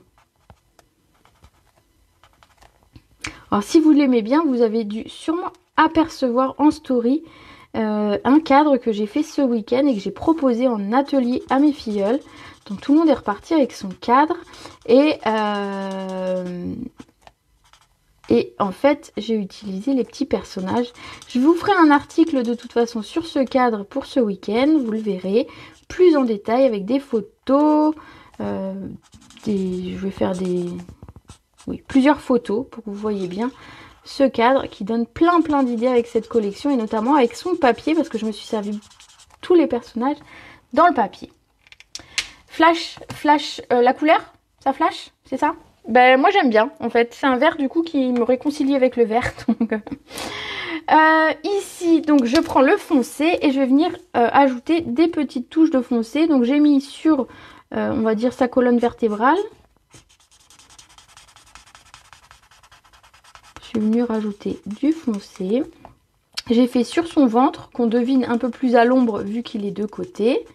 Alors si vous l'aimez bien, vous avez dû sûrement apercevoir en story un cadre que j'ai fait ce week-end et que j'ai proposé en atelier à mes filleuls. Donc tout le monde est reparti avec son cadre et en fait, j'ai utilisé les petits personnages. Je vous ferai un article de toute façon sur ce cadre pour ce week-end. Vous le verrez plus en détail avec des photos. Je vais faire plusieurs photos pour que vous voyez bien ce cadre qui donne plein d'idées avec cette collection. Et notamment avec son papier parce que je me suis servi tous les personnages dans le papier. Flash, la couleur, ça flash, c'est ça? Ben, moi j'aime bien en fait, c'est un vert du coup qui me réconcilie avec le vert. Donc, ici donc je prends le foncé et je vais venir ajouter des petites touches de foncé. Donc j'ai mis sur on va dire sa colonne vertébrale. Je vais venir rajouter du foncé. J'ai fait sur son ventre qu'on devine un peu plus à l'ombre vu qu'il est de côté.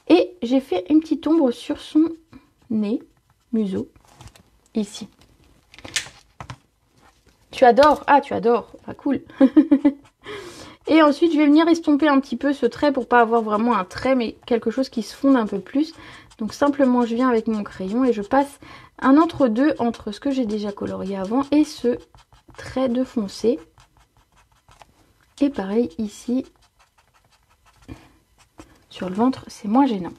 Et j'ai fait une petite ombre sur son nez, museau. Ici. Tu adores? Ah, tu adores. Ah, cool. Et ensuite, je vais venir estomper un petit peu ce trait pour pas avoir vraiment un trait, mais quelque chose qui se fonde un peu plus. Donc simplement je viens avec mon crayon et je passe un entre-deux entre ce que j'ai déjà colorié avant et ce trait de foncé. Et pareil ici, sur le ventre, c'est moins gênant.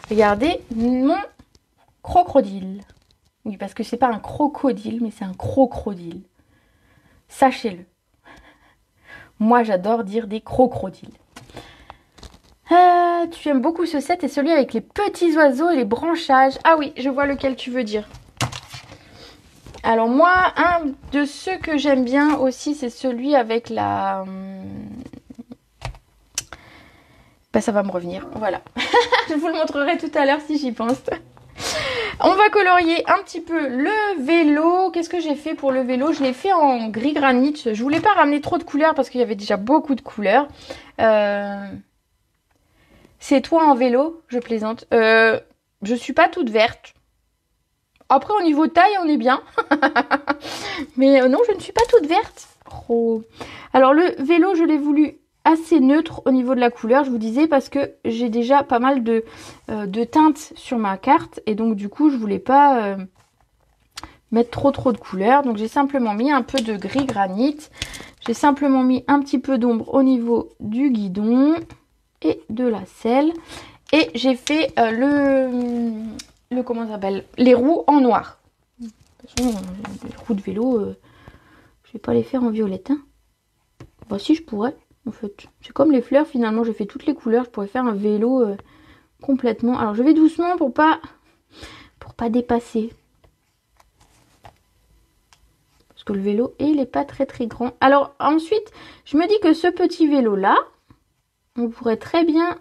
Regardez mon crocodile. Oui, parce que c'est pas un crocodile, mais c'est un crocodile. Sachez-le. Moi, j'adore dire des crocodiles. Tu aimes beaucoup ce set et celui avec les petits oiseaux et les branchages. Ah oui, je vois lequel tu veux dire. Alors moi, un de ceux que j'aime bien aussi, c'est celui avec la... Bah ça va me revenir, voilà. Je vous le montrerai tout à l'heure si j'y pense. On va colorier un petit peu le vélo. Qu'est-ce que j'ai fait pour le vélo? Je l'ai fait en gris granit. Je voulais pas ramener trop de couleurs parce qu'il y avait déjà beaucoup de couleurs. C'est toi en vélo? Je plaisante. Je suis pas toute verte. Après, au niveau taille, on est bien. Mais non, je ne suis pas toute verte. Oh. Alors, le vélo, je l'ai voulu assez neutre au niveau de la couleur, je vous disais, parce que j'ai déjà pas mal de teintes sur ma carte. Et donc, du coup, je voulais pas mettre trop de couleurs. Donc, j'ai simplement mis un peu de gris granit. J'ai simplement mis un petit peu d'ombre au niveau du guidon et de la selle. Et j'ai fait comment ça s'appelle, les roues en noir. De toute façon, les roues de vélo, je vais pas les faire en violette. Hein. Bah si, je pourrais, en fait. C'est comme les fleurs, finalement, j'ai fait toutes les couleurs. Je pourrais faire un vélo complètement. Alors, je vais doucement pour pas dépasser. Parce que le vélo, il est pas très grand. Alors, ensuite, je me dis que ce petit vélo-là, on pourrait très bien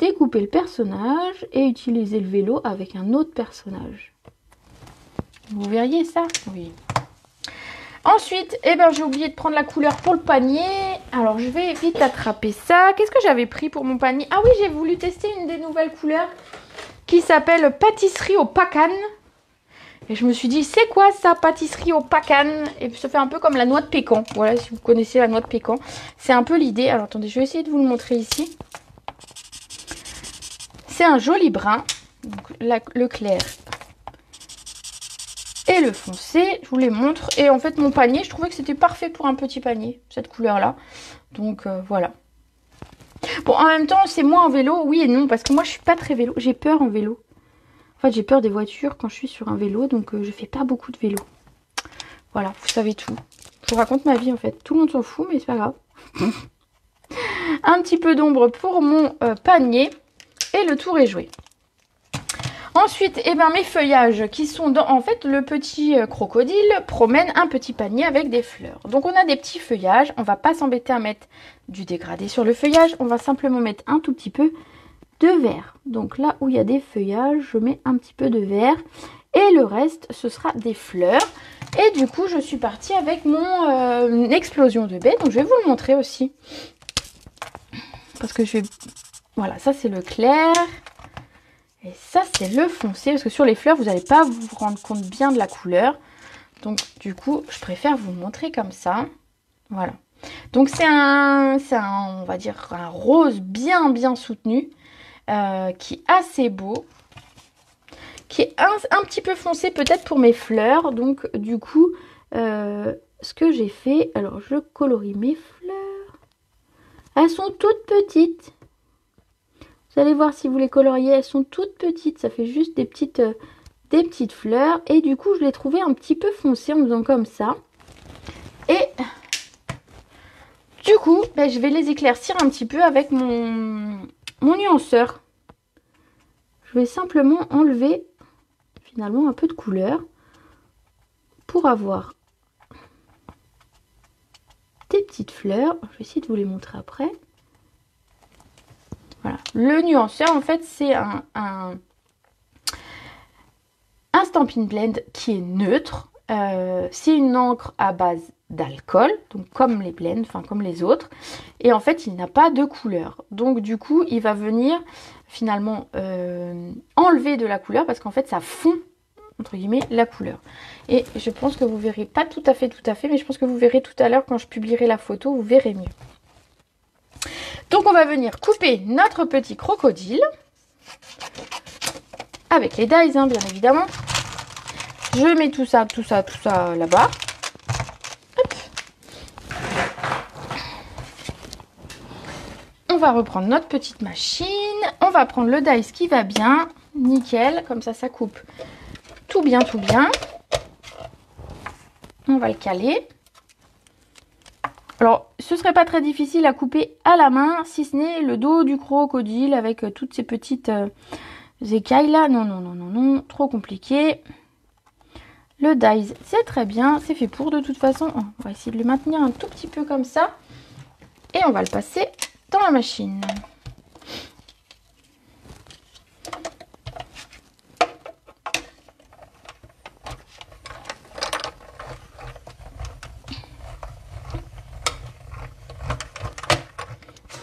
découper le personnage et utiliser le vélo avec un autre personnage. Vous verriez ça? Oui. Ensuite, eh ben, j'ai oublié de prendre la couleur pour le panier. Alors, je vais vite attraper ça. Qu'est-ce que j'avais pris pour mon panier? Ah oui, j'ai voulu tester une des nouvelles couleurs qui s'appelle pâtisserie au pacan. Et je me suis dit, c'est quoi ça, pâtisserie au pacan? Et ça fait un peu comme la noix de pécan. Voilà, si vous connaissez la noix de pécan. C'est un peu l'idée. Alors, attendez, je vais essayer de vous le montrer ici. C'est un joli brun. Donc, le clair et le foncé. Je vous les montre. Et en fait, mon panier, je trouvais que c'était parfait pour un petit panier, cette couleur-là. Donc, voilà. Bon, en même temps, c'est moi en vélo, oui et non. Parce que moi, je suis pas très vélo. J'ai peur en vélo. En fait, j'ai peur des voitures quand je suis sur un vélo, donc je fais pas beaucoup de vélo. Voilà, vous savez tout. Je vous raconte ma vie en fait. Tout le monde s'en fout, mais c'est pas grave. Un petit peu d'ombre pour mon panier et le tour est joué. Ensuite, eh ben, mes feuillages qui sont dans... En fait, le petit crocodile promène un petit panier avec des fleurs. Donc, on a des petits feuillages. On va pas s'embêter à mettre du dégradé sur le feuillage. On va simplement mettre un tout petit peu de vert. Donc là où il y a des feuillages, je mets un petit peu de vert et le reste ce sera des fleurs. Et du coup je suis partie avec mon explosion de baies, donc je vais vous le montrer aussi parce que je vais... Voilà, ça c'est le clair et ça c'est le foncé, parce que sur les fleurs vous n'allez pas vous rendre compte bien de la couleur, donc du coup je préfère vous le montrer comme ça. Voilà, donc c'est un on va dire un rose bien soutenu. Qui est assez beau, qui est un petit peu foncé peut-être pour mes fleurs. Donc du coup ce que j'ai fait, alors je colorie mes fleurs, elles sont toutes petites, vous allez voir si vous les coloriez, elles sont toutes petites, ça fait juste des petites fleurs. Et du coup je l'ai trouvé un petit peu foncé en faisant comme ça. Et du coup ben, je vais les éclaircir un petit peu avec mon nuanceur. Je vais simplement enlever finalement un peu de couleur pour avoir des petites fleurs. Je vais essayer de vous les montrer après. Voilà. Le nuanceur en fait c'est un Stampin' Blend qui est neutre. C'est une encre à base d'alcool, donc comme les blends, enfin comme les autres. Et en fait il n'a pas de couleur. Donc du coup il va venir finalement enlever de la couleur parce qu'en fait ça fond entre guillemets la couleur. Et je pense que vous verrez pas tout à fait, mais je pense que vous verrez tout à l'heure quand je publierai la photo, vous verrez mieux. Donc on va venir couper notre petit crocodile. avec les dies, hein, bien évidemment. Je mets tout ça là-bas. On va reprendre notre petite machine. On va prendre le dice qui va bien. Nickel, comme ça coupe tout bien, tout bien. On va le caler. Alors, ce serait pas très difficile à couper à la main, si ce n'est le dos du crocodile avec toutes ces petites écailles là. Non, non, non, non, non, trop compliqué. Le dies, c'est très bien, c'est fait pour de toute façon. On va essayer de le maintenir un tout petit peu comme ça. Et on va le passer dans la machine.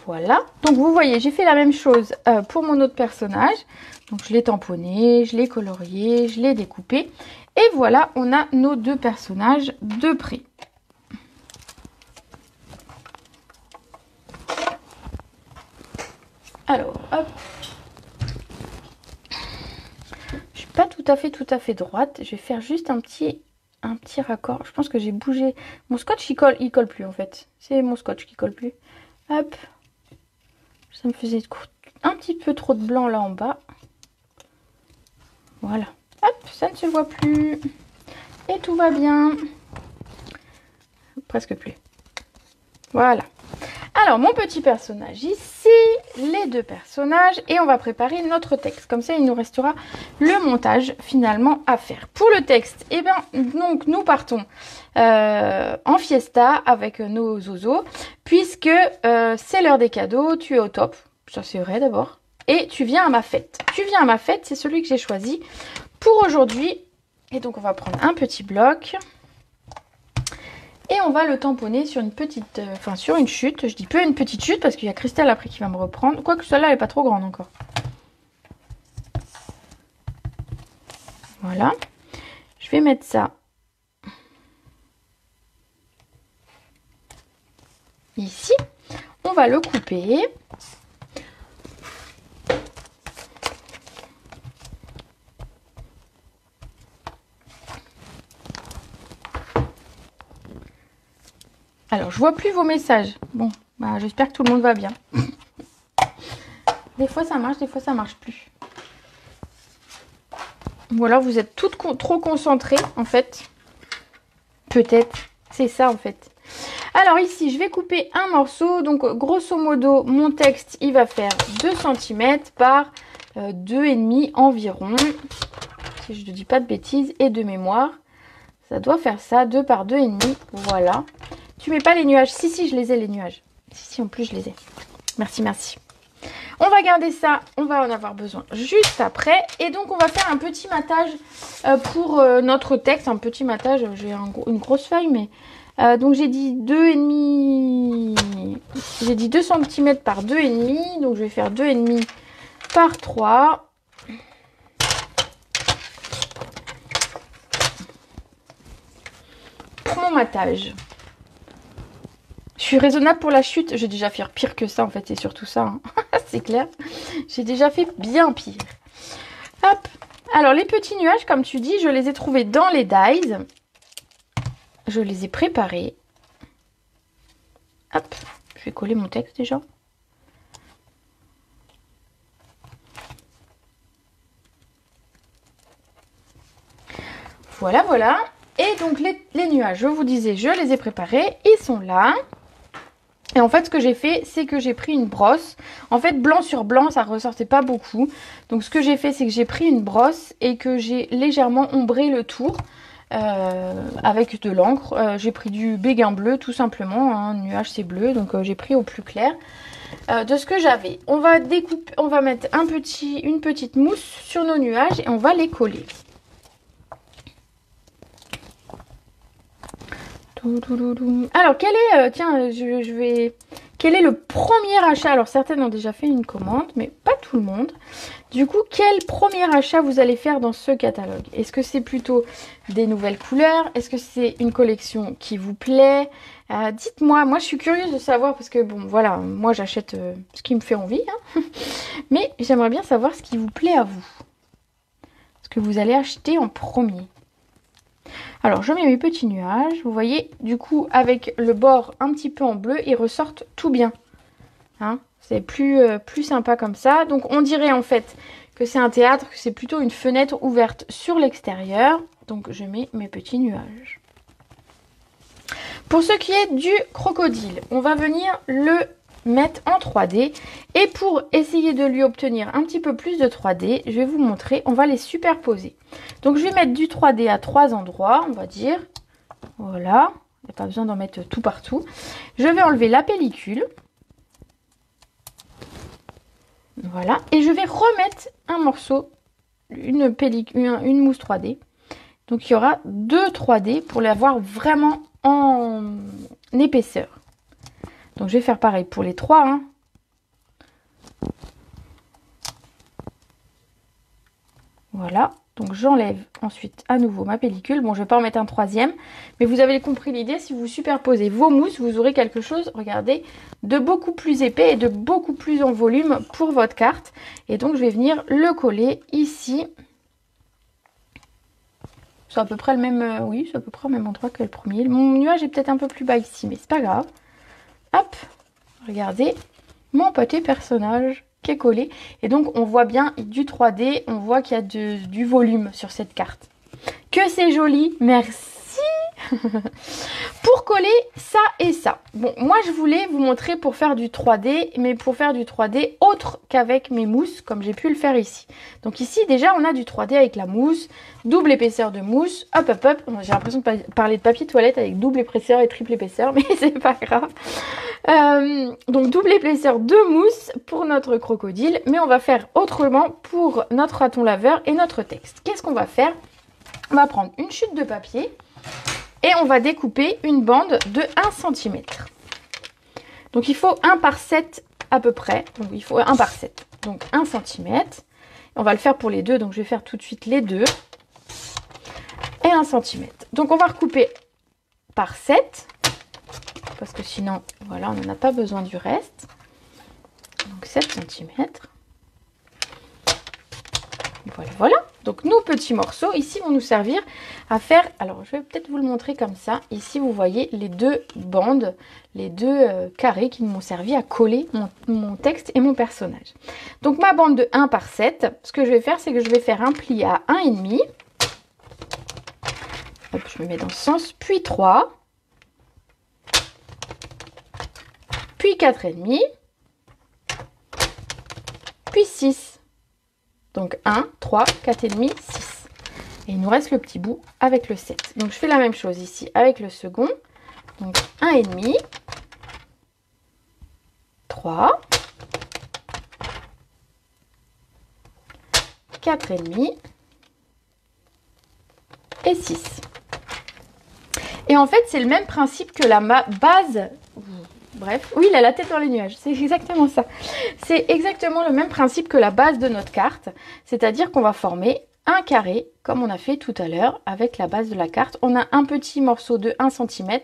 Voilà, donc vous voyez, j'ai fait la même chose pour mon autre personnage. Donc je l'ai tamponné, je l'ai colorié, je l'ai découpé. Et voilà, on a nos deux personnages de près. Alors, hop. Je suis pas tout à fait droite. Je vais faire juste un petit raccord. Je pense que j'ai bougé. Mon scotch, il colle plus en fait. C'est mon scotch qui colle plus. Hop. Ça me faisait un petit peu trop de blanc là en bas. Voilà. Hop, ça ne se voit plus. Et tout va bien. Presque plus. Voilà. Alors, mon petit personnage ici, les deux personnages, et on va préparer notre texte. Comme ça, il nous restera le montage finalement à faire. Pour le texte, eh bien, donc nous partons en fiesta avec nos zozos, puisque c'est l'heure des cadeaux, tu es au top, ça c'est vrai d'abord, et tu viens à ma fête. Tu viens à ma fête, c'est celui que j'ai choisi pour aujourd'hui. Et donc, on va prendre un petit bloc. Et on va le tamponner sur une petite, sur une chute. Je dis peu une petite chute parce qu'il y a Christelle après qui va me reprendre. Quoique celle-là, elle n'est pas trop grande encore. Voilà. Je vais mettre ça ici. On va le couper. Alors, je vois plus vos messages. Bon, bah, j'espère que tout le monde va bien. Des fois, ça marche, des fois, ça marche plus. Ou alors, vous êtes toutes trop concentrées, en fait. Peut-être. C'est ça, en fait. Alors, ici, je vais couper un morceau. Donc, grosso modo, mon texte, il va faire 2 cm par 2,5 environ. Si je ne dis pas de bêtises. Et de mémoire, ça doit faire ça. 2 par 2,5. Voilà. Tu mets pas les nuages? Si, je les ai les nuages. Si, en plus je les ai. Merci, merci. On va garder ça, on va en avoir besoin juste après. Et donc on va faire un petit matage pour notre texte. Un petit matage, j'ai une grosse feuille, mais... donc j'ai dit 2,5... J'ai dit 2 cm par 2,5. Donc je vais faire 2,5 par 3. Pour mon matage. Je suis raisonnable pour la chute. J'ai déjà fait pire que ça, en fait. C'est surtout ça. Hein. C'est clair. J'ai déjà fait bien pire. Hop. Alors, les petits nuages, comme tu dis, je les ai trouvés dans les dies. Je les ai préparés. Hop. Je vais coller mon texte déjà. Voilà, voilà. Et donc, les nuages, je vous disais, je les ai préparés. Ils sont là. Et en fait, ce que j'ai fait, c'est que j'ai pris une brosse. En fait, blanc sur blanc, ça ressortait pas beaucoup. Donc, ce que j'ai fait, c'est que j'ai pris une brosse et que j'ai légèrement ombré le tour avec de l'encre. J'ai pris du béguin bleu, tout simplement. Hein. Nuage, c'est bleu, donc j'ai pris au plus clair de ce que j'avais. On va découper, on va mettre une petite mousse sur nos nuages et on va les coller. Alors, quel est, quel est le premier achat? Alors, certaines ont déjà fait une commande, mais pas tout le monde. Du coup, quel premier achat vous allez faire dans ce catalogue? Est-ce que c'est plutôt des nouvelles couleurs? Est-ce que c'est une collection qui vous plaît? Dites-moi, moi je suis curieuse de savoir parce que, bon, voilà, moi j'achète ce qui me fait envie. Hein. Mais j'aimerais bien savoir ce qui vous plaît à vous. que vous allez acheter en premier. Alors, je mets mes petits nuages. Vous voyez, du coup, avec le bord un petit peu en bleu, ils ressortent tout bien. Hein, c'est plus sympa comme ça. Donc, on dirait en fait que c'est un théâtre, que c'est plutôt une fenêtre ouverte sur l'extérieur. Donc, je mets mes petits nuages. Pour ce qui est du crocodile, on va venir le mettre en 3D. Et pour essayer de lui obtenir un petit peu plus de 3D, je vais vous montrer, on va les superposer. Donc je vais mettre du 3D à 3 endroits, on va dire. Voilà, il n'y a pas besoin d'en mettre tout partout. Je vais enlever la pellicule. Voilà, et je vais remettre un morceau, une mousse 3D. Donc il y aura 2 3D pour l'avoir vraiment en épaisseur. Donc je vais faire pareil pour les 3. Hein. Voilà, donc j'enlève ensuite à nouveau ma pellicule. Bon, je ne vais pas en mettre un 3e, mais vous avez compris l'idée. Si vous superposez vos mousses, vous aurez quelque chose, regardez, de beaucoup plus épais et de beaucoup plus en volume pour votre carte. Et donc je vais venir le coller ici. C'est à peu près le même, oui, c'est à peu près au même endroit que le premier. Mon nuage est peut-être un peu plus bas ici, mais c'est pas grave. Hop, regardez, mon petit personnage qui est collé. Et donc, on voit bien du 3D, on voit qu'il y a du volume sur cette carte. Que c'est joli, merci. Pour coller ça et ça. Bon, moi je voulais vous montrer pour faire du 3D, mais pour faire du 3D autre qu'avec mes mousses, comme j'ai pu le faire ici. Donc ici déjà on a du 3D avec la mousse, double épaisseur de mousse, hop hop hop. J'ai l'impression de parler de papier toilette avec double épaisseur et triple épaisseur, mais c'est pas grave. Donc double épaisseur de mousse pour notre crocodile, mais on va faire autrement pour notre raton laveur et notre texte. Qu'est-ce qu'on va faire? On va prendre une chute de papier. Et on va découper une bande de 1 cm. Donc il faut 1 par 7 à peu près. Donc il faut 1 par 7. Donc 1 cm. On va le faire pour les deux. Donc je vais faire tout de suite les deux. Et 1 cm. Donc on va recouper par 7. Parce que sinon, voilà, on n'en a pas besoin du reste. Donc 7 cm. Voilà, voilà. Donc nos petits morceaux ici vont nous servir à faire, alors je vais peut-être vous le montrer comme ça. Ici vous voyez les deux bandes, les deux carrés qui m'ont servi à coller mon texte et mon personnage. Donc ma bande de 1 par 7, ce que je vais faire c'est que je vais faire un pli à 1,5. Hop, je me mets dans ce sens, puis 3, puis 4,5, puis 6. Donc 1, 3, 4,5, 6. Et il nous reste le petit bout avec le 7. Donc je fais la même chose ici avec le second. Donc 1,5, 3, 4,5 et 6. Et en fait c'est le même principe que la base. Bref, oui, il a la tête dans les nuages, c'est exactement ça. C'est exactement le même principe que la base de notre carte, c'est-à-dire qu'on va former un carré, comme on a fait tout à l'heure avec la base de la carte. On a un petit morceau de 1 cm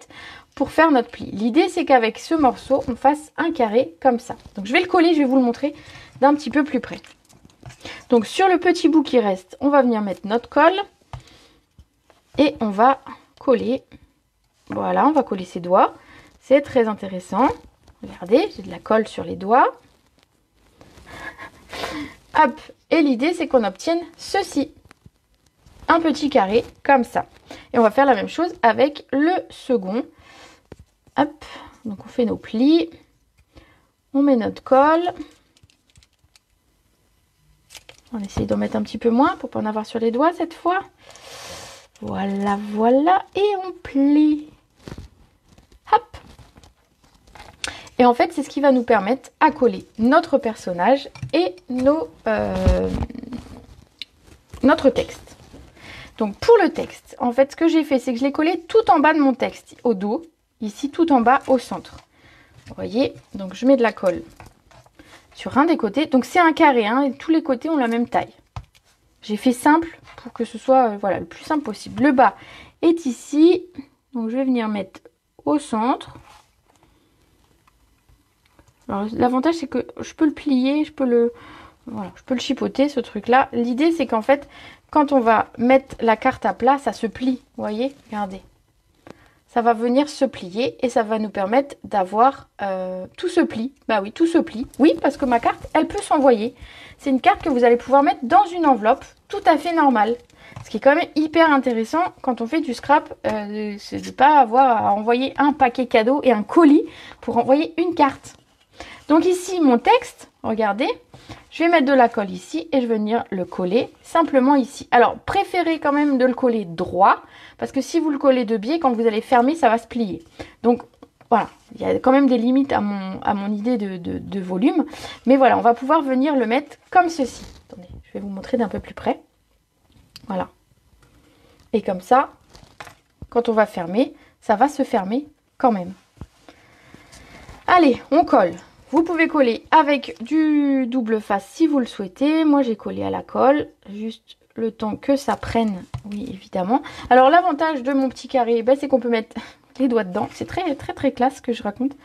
pour faire notre pli. L'idée, c'est qu'avec ce morceau, on fasse un carré comme ça. Donc, je vais le coller, je vais vous le montrer d'un petit peu plus près. Donc, sur le petit bout qui reste, on va venir mettre notre colle et on va coller. Voilà, on va coller ses doigts. C'est très intéressant. Regardez, j'ai de la colle sur les doigts. Hop. Et l'idée, c'est qu'on obtienne ceci. Un petit carré comme ça. Et on va faire la même chose avec le second. Hop. Donc, on fait nos plis. On met notre colle. On essaye d'en mettre un petit peu moins pour ne pas en avoir sur les doigts cette fois. Voilà, voilà. Et on plie. Hop. Et en fait, c'est ce qui va nous permettre à coller notre personnage et notre texte. Donc pour le texte, en fait, ce que j'ai fait, c'est que je l'ai collé tout en bas de mon texte, au dos, ici tout en bas au centre. Vous voyez, donc je mets de la colle sur un des côtés. Donc c'est un carré, hein, et tous les côtés ont la même taille. J'ai fait simple pour que ce soit voilà, le plus simple possible. Le bas est ici, donc je vais venir mettre au centre. Alors l'avantage c'est que je peux le plier, je peux le chipoter ce truc là. L'idée c'est qu'en fait quand on va mettre la carte à plat, ça se plie. Vous voyez, regardez. Ça va venir se plier et ça va nous permettre d'avoir tout se plie. Bah oui, tout se plie. Oui, parce que ma carte, elle peut s'envoyer. C'est une carte que vous allez pouvoir mettre dans une enveloppe tout à fait normale. Ce qui est quand même hyper intéressant quand on fait du scrap, c'est de ne pas avoir à envoyer un paquet cadeau et un colis pour envoyer une carte. Donc ici, mon texte, regardez, je vais mettre de la colle ici et je vais venir le coller simplement ici. Alors, préférez quand même de le coller droit, parce que si vous le collez de biais, quand vous allez fermer, ça va se plier. Donc, voilà, il y a quand même des limites à mon idée de volume. Mais voilà, on va pouvoir venir le mettre comme ceci. Attendez, je vais vous montrer d'un peu plus près. Voilà. Et comme ça, quand on va fermer, ça va se fermer quand même. Allez, on colle. Vous pouvez coller avec du double face si vous le souhaitez. Moi, j'ai collé à la colle, juste le temps que ça prenne, oui, évidemment. Alors, l'avantage de mon petit carré, ben, c'est qu'on peut mettre les doigts dedans. C'est très, très, très classe ce que je raconte.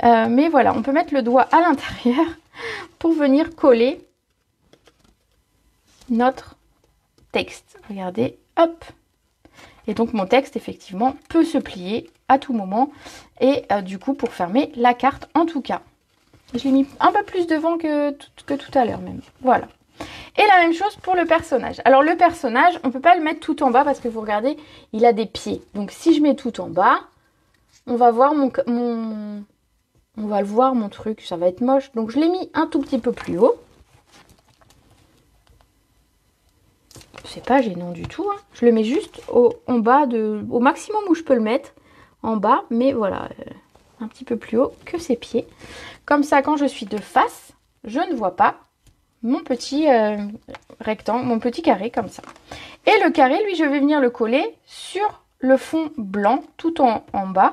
Mais voilà, on peut mettre le doigt à l'intérieur pour venir coller notre texte. Regardez, hop. Et donc, mon texte, effectivement, peut se plier à tout moment. Et du coup, pour fermer la carte, en tout cas. Je l'ai mis un peu plus devant que tout à l'heure même. Voilà. Et la même chose pour le personnage. Alors le personnage, on ne peut pas le mettre tout en bas parce que vous regardez, il a des pieds. Donc si je mets tout en bas, on va voir on va le voir mon truc, ça va être moche. Donc je l'ai mis un tout petit peu plus haut. C'est pas gênant du tout. Hein. Je le mets juste en bas, au maximum où je peux le mettre. En bas, mais voilà, un petit peu plus haut que ses pieds. Comme ça, quand je suis de face, je ne vois pas mon petit rectangle, mon petit carré comme ça. Et le carré, lui, je vais venir le coller sur le fond blanc, tout en bas,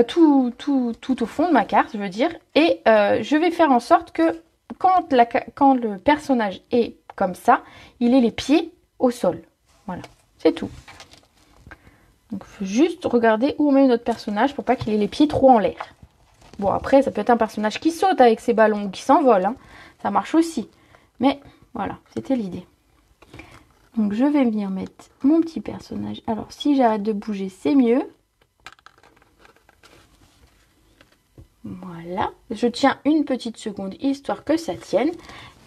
tout au fond de ma carte, je veux dire. Et je vais faire en sorte que quand le personnage est comme ça, il ait les pieds au sol. Voilà, c'est tout. Donc, il faut juste regarder où on met notre personnage pour pas qu'il ait les pieds trop en l'air. Bon, après, ça peut être un personnage qui saute avec ses ballons ou qui s'envole. Hein. Ça marche aussi. Mais voilà, c'était l'idée. Donc, je vais venir mettre mon petit personnage. Alors, si j'arrête de bouger, c'est mieux. Voilà. Je tiens une petite seconde, histoire que ça tienne.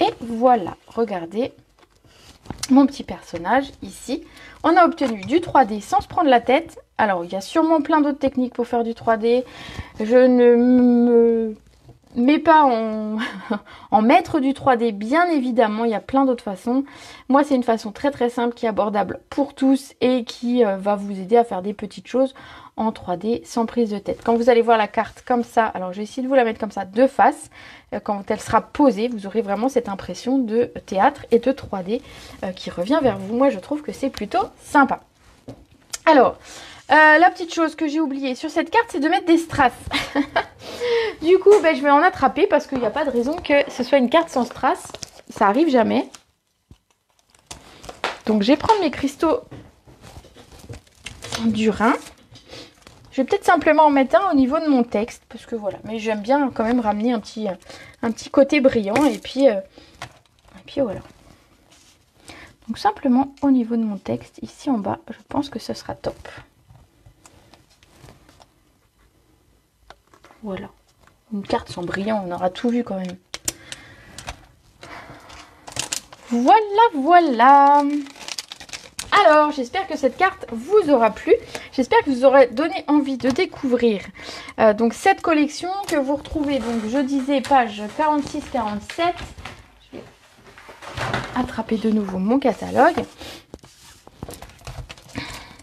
Et voilà, regardez mon petit personnage ici. On a obtenu du 3D sans se prendre la tête. Alors, il y a sûrement plein d'autres techniques pour faire du 3D. Je ne me mets pas en maître du 3D, bien évidemment. Il y a plein d'autres façons. Moi, c'est une façon très très simple qui est abordable pour tous et qui va vous aider à faire des petites choses en 3D sans prise de tête. Quand vous allez voir la carte comme ça, alors je vais essayer de vous la mettre comme ça de face. Quand elle sera posée, vous aurez vraiment cette impression de théâtre et de 3D qui revient vers vous. Moi, je trouve que c'est plutôt sympa. Alors, la petite chose que j'ai oubliée sur cette carte, c'est de mettre des strass. Du coup, ben, je vais en attraper parce qu'il n'y a pas de raison que ce soit une carte sans strass. Ça arrive jamais. Donc, je vais prendre mes cristaux du Rhin. Je vais peut-être simplement en mettre un au niveau de mon texte. Parce que voilà, mais j'aime bien quand même ramener un petit côté brillant. Et puis voilà. Donc, simplement au niveau de mon texte, ici en bas, je pense que ce sera top. Voilà. Une carte sans brillant, on aura tout vu quand même. Voilà, voilà. Alors, j'espère que cette carte vous aura plu. J'espère que vous aurez donné envie de découvrir donc cette collection que vous retrouvez, donc je disais page 46-47. Je vais attraper de nouveau mon catalogue.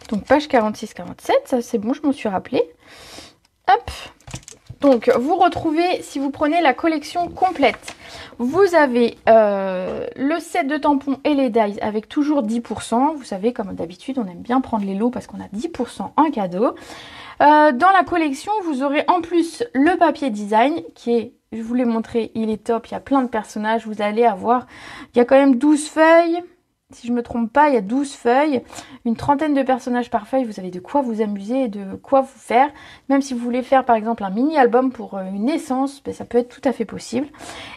Donc page 46-47, ça c'est bon, je m'en suis rappelé. Hop. Donc, vous retrouvez, si vous prenez la collection complète, vous avez le set de tampons et les dies avec toujours 10%. Vous savez, comme d'habitude, on aime bien prendre les lots parce qu'on a 10% en cadeau. Dans la collection, vous aurez en plus le papier design qui est, je vous l'ai montré, il est top. Il y a plein de personnages, vous allez avoir, il y a quand même 12 feuilles. Si je me trompe pas, il y a 12 feuilles, une trentaine de personnages par feuille. Vous avez de quoi vous amuser et de quoi vous faire. Même si vous voulez faire par exemple un mini-album pour une naissance, ben, ça peut être tout à fait possible.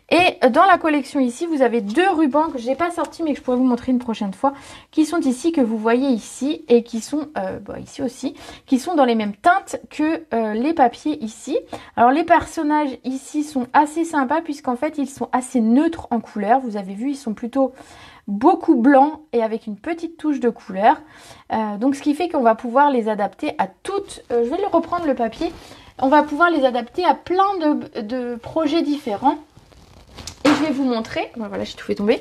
Et dans la collection ici, vous avez 2 rubans que je n'ai pas sortis mais que je pourrais vous montrer une prochaine fois, qui sont ici, que vous voyez ici, et qui sont ici aussi, qui sont dans les mêmes teintes que les papiers ici. Alors les personnages ici sont assez sympas puisqu'en fait ils sont assez neutres en couleur. Vous avez vu, ils sont plutôt beaucoup blancs et avec une petite touche de couleur. Donc ce qui fait qu'on va pouvoir les adapter à toutes. Je vais le reprendre le papier. On va pouvoir les adapter à plein de projets différents. Et je vais vous montrer, voilà, j'ai tout fait tomber.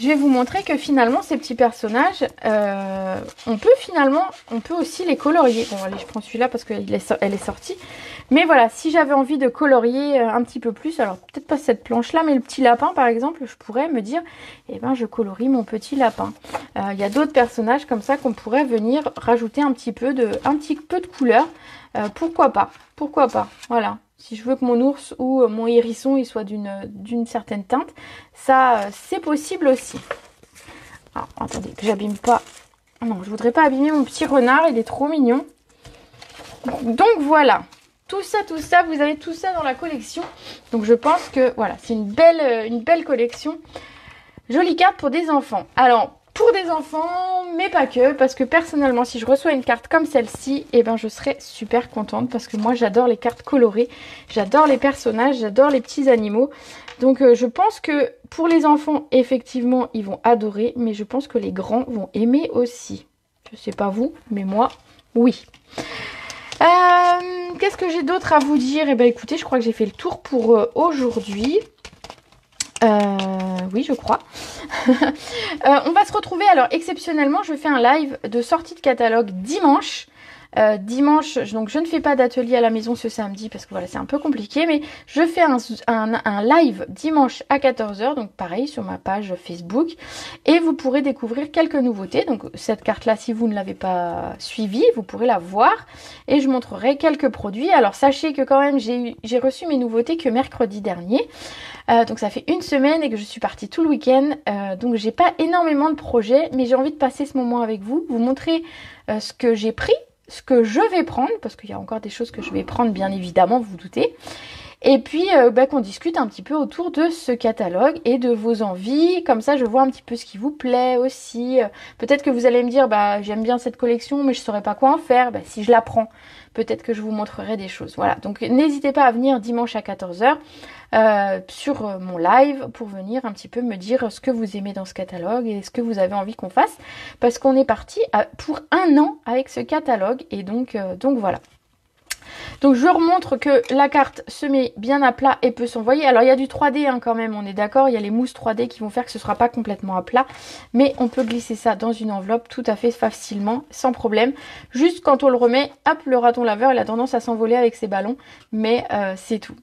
Je vais vous montrer que finalement ces petits personnages, on peut aussi les colorier. Bon allez, je prends celui-là parce qu'elle est sortie. Mais voilà, si j'avais envie de colorier un petit peu plus, alors peut-être pas cette planche-là, mais le petit lapin par exemple, je pourrais me dire, eh ben je colorie mon petit lapin. Il y a d'autres personnages comme ça qu'on pourrait venir rajouter un petit peu de couleur. Pourquoi pas, voilà. Si je veux que mon ours ou mon hérisson il soit d'une certaine teinte, ça c'est possible aussi. Alors, attendez, que j'abîme pas. Non, je voudrais pas abîmer mon petit renard, il est trop mignon. Donc voilà, tout ça, vous avez tout ça dans la collection. Donc je pense que voilà, c'est une belle collection. Jolie carte pour des enfants. Alors, pour des enfants, mais pas que, parce que personnellement, si je reçois une carte comme celle-ci, eh ben je serais super contente, parce que moi j'adore les cartes colorées, j'adore les personnages, j'adore les petits animaux. Donc je pense que pour les enfants, effectivement, ils vont adorer, mais je pense que les grands vont aimer aussi. Je sais pas vous, mais moi, oui. Qu'est-ce que j'ai d'autre à vous dire? Eh ben écoutez, je crois que j'ai fait le tour pour aujourd'hui. Oui, je crois. On va se retrouver, alors exceptionnellement, je fais un live de sortie de catalogue dimanche. Dimanche, donc je ne fais pas d'atelier à la maison ce samedi parce que voilà, c'est un peu compliqué, mais je fais un live dimanche à 14 h, donc pareil sur ma page Facebook, et vous pourrez découvrir quelques nouveautés. Donc cette carte-là, si vous ne l'avez pas suivie, vous pourrez la voir, et je montrerai quelques produits. Alors sachez que quand même, j'ai reçu mes nouveautés que mercredi dernier, donc ça fait une semaine et que je suis partie tout le week-end, donc j'ai pas énormément de projets, mais j'ai envie de passer ce moment avec vous, vous montrer ce que j'ai pris, ce que je vais prendre, parce qu'il y a encore des choses que je vais prendre bien évidemment, vous vous doutez, et puis qu'on discute un petit peu autour de ce catalogue et de vos envies, comme ça je vois un petit peu ce qui vous plaît aussi. Peut-être que vous allez me dire, bah j'aime bien cette collection mais je saurais pas quoi en faire. Bah, si je la prends, peut-être que je vous montrerai des choses. Voilà, donc n'hésitez pas à venir dimanche à 14 h sur mon live pour venir un petit peu me dire ce que vous aimez dans ce catalogue et ce que vous avez envie qu'on fasse, parce qu'on est parti pour 1 an avec ce catalogue, et donc voilà. Donc je remontre que la carte se met bien à plat et peut s'envoyer. Alors il y a du 3D hein, quand même, on est d'accord, il y a les mousses 3D qui vont faire que ce ne sera pas complètement à plat, mais on peut glisser ça dans une enveloppe tout à fait facilement, sans problème. Juste quand on le remet, hop, le raton laveur il a tendance à s'envoler avec ses ballons, mais c'est tout.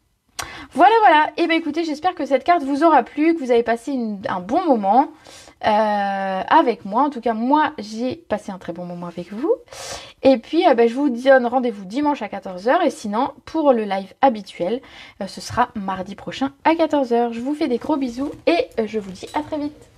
Voilà, et bien écoutez, j'espère que cette carte vous aura plu, que vous avez passé un bon moment avec moi. En tout cas, moi, j'ai passé un très bon moment avec vous. Et puis, je vous donne rendez-vous dimanche à 14 h. Et sinon, pour le live habituel, ce sera mardi prochain à 14 h. Je vous fais des gros bisous et je vous dis à très vite.